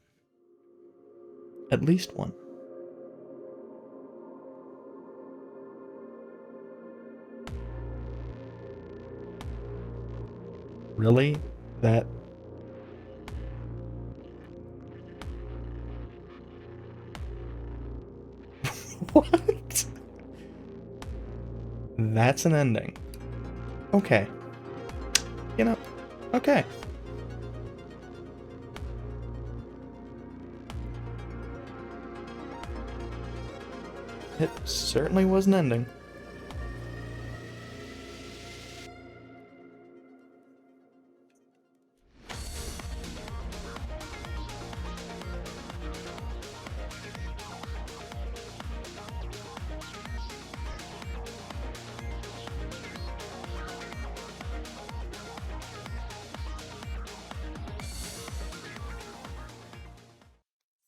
At least one. Really? That... What? That's an ending. Okay. You know, okay. It certainly was an ending.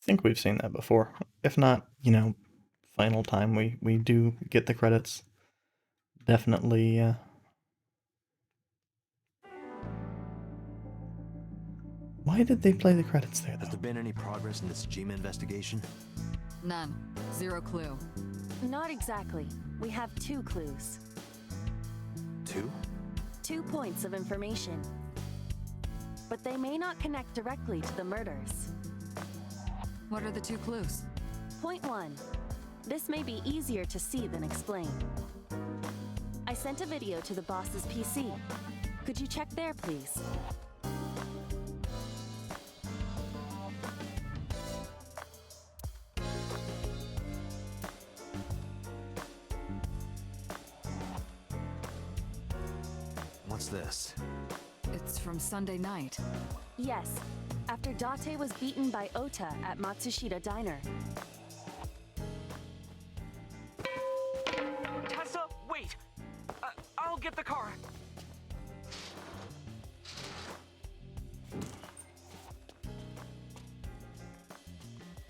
think we've seen that before. If not, final time we do get the credits. Definitely, Why did they play the credits there, Has though? there been any progress in this Jima investigation? None. Zero clue. Not exactly. We have 2 clues. 2? 2 points of information. But they may not connect directly to the murders. What are the 2 clues? Point 1. This may be easier to see than explain. I sent a video to the boss's PC. Could you check there, please? What's this? It's from Sunday night. Yes, after Date was beaten by Ota at Matsushita Diner. Tessa, wait! I'll get the car.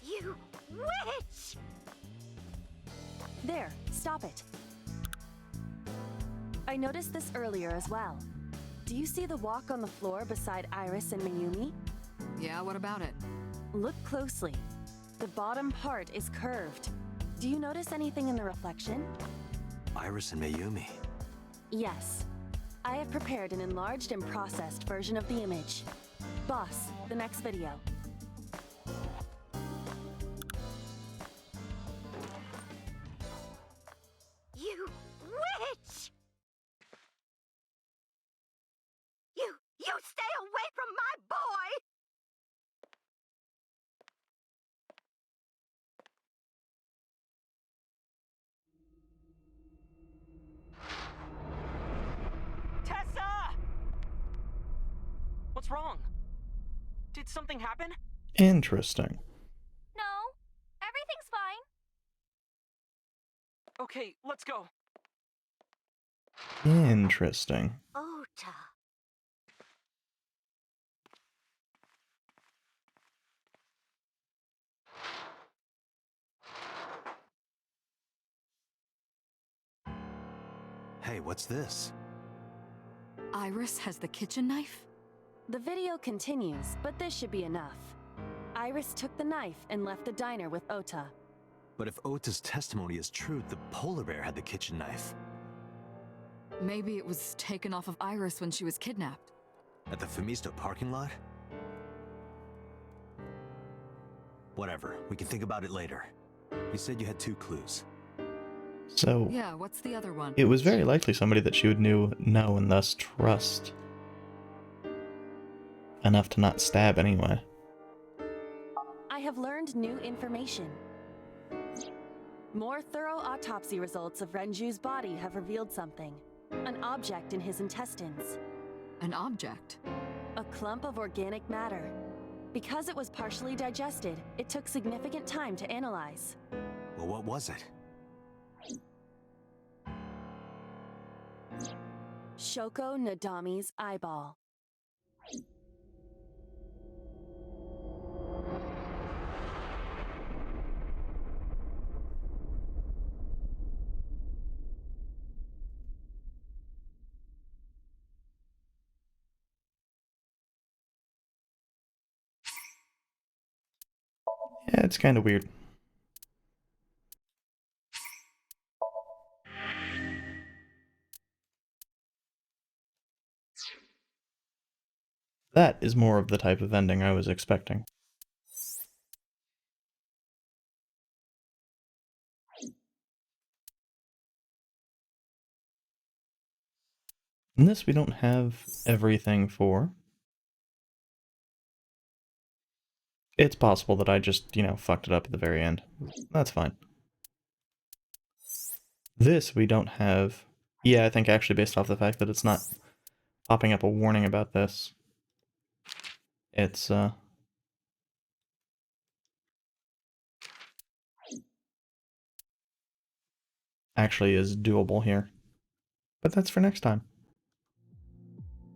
You witch! There, stop it. I noticed this earlier as well. Do you see the walk on the floor beside Iris and Mayumi? Yeah, what about it? Look closely. The bottom part is curved. Do you notice anything in the reflection? Iris and Mayumi. Yes. I have prepared an enlarged and processed version of the image. Boss, the next video. You witch! You stay away from my boy! Tessa! What's wrong? Did something happen? Interesting. No, everything's fine. Okay, let's go. Interesting. Ota. Hey, what's this? Iris has the kitchen knife? The video continues, but this should be enough. Iris took the knife and left the diner with Ota. But if Ota's testimony is true, the polar bear had the kitchen knife. Maybe it was taken off of Iris when she was kidnapped. At the Femisto parking lot? Whatever, we can think about it later. You said you had 2 clues. So, Yeah, what's the other one? it was very likely somebody that she would know and thus trust enough to not stab anyway. I have learned new information. More thorough autopsy results of Renju's body have revealed something. An object in his intestines. An object? A clump of organic matter. Because it was partially digested, it took significant time to analyze. Well, what was it? Shoko Nadami's eyeball. Yeah, it's kind of weird. That is more of the type of ending I was expecting. In this, we don't have everything for. It's possible that I just, fucked it up at the very end. That's fine. This, we don't have. Yeah, I think actually based off the fact that it's not popping up a warning about this. It's, actually is doable here. But that's for next time.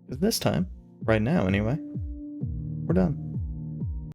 'Cause this time, right now anyway, we're done.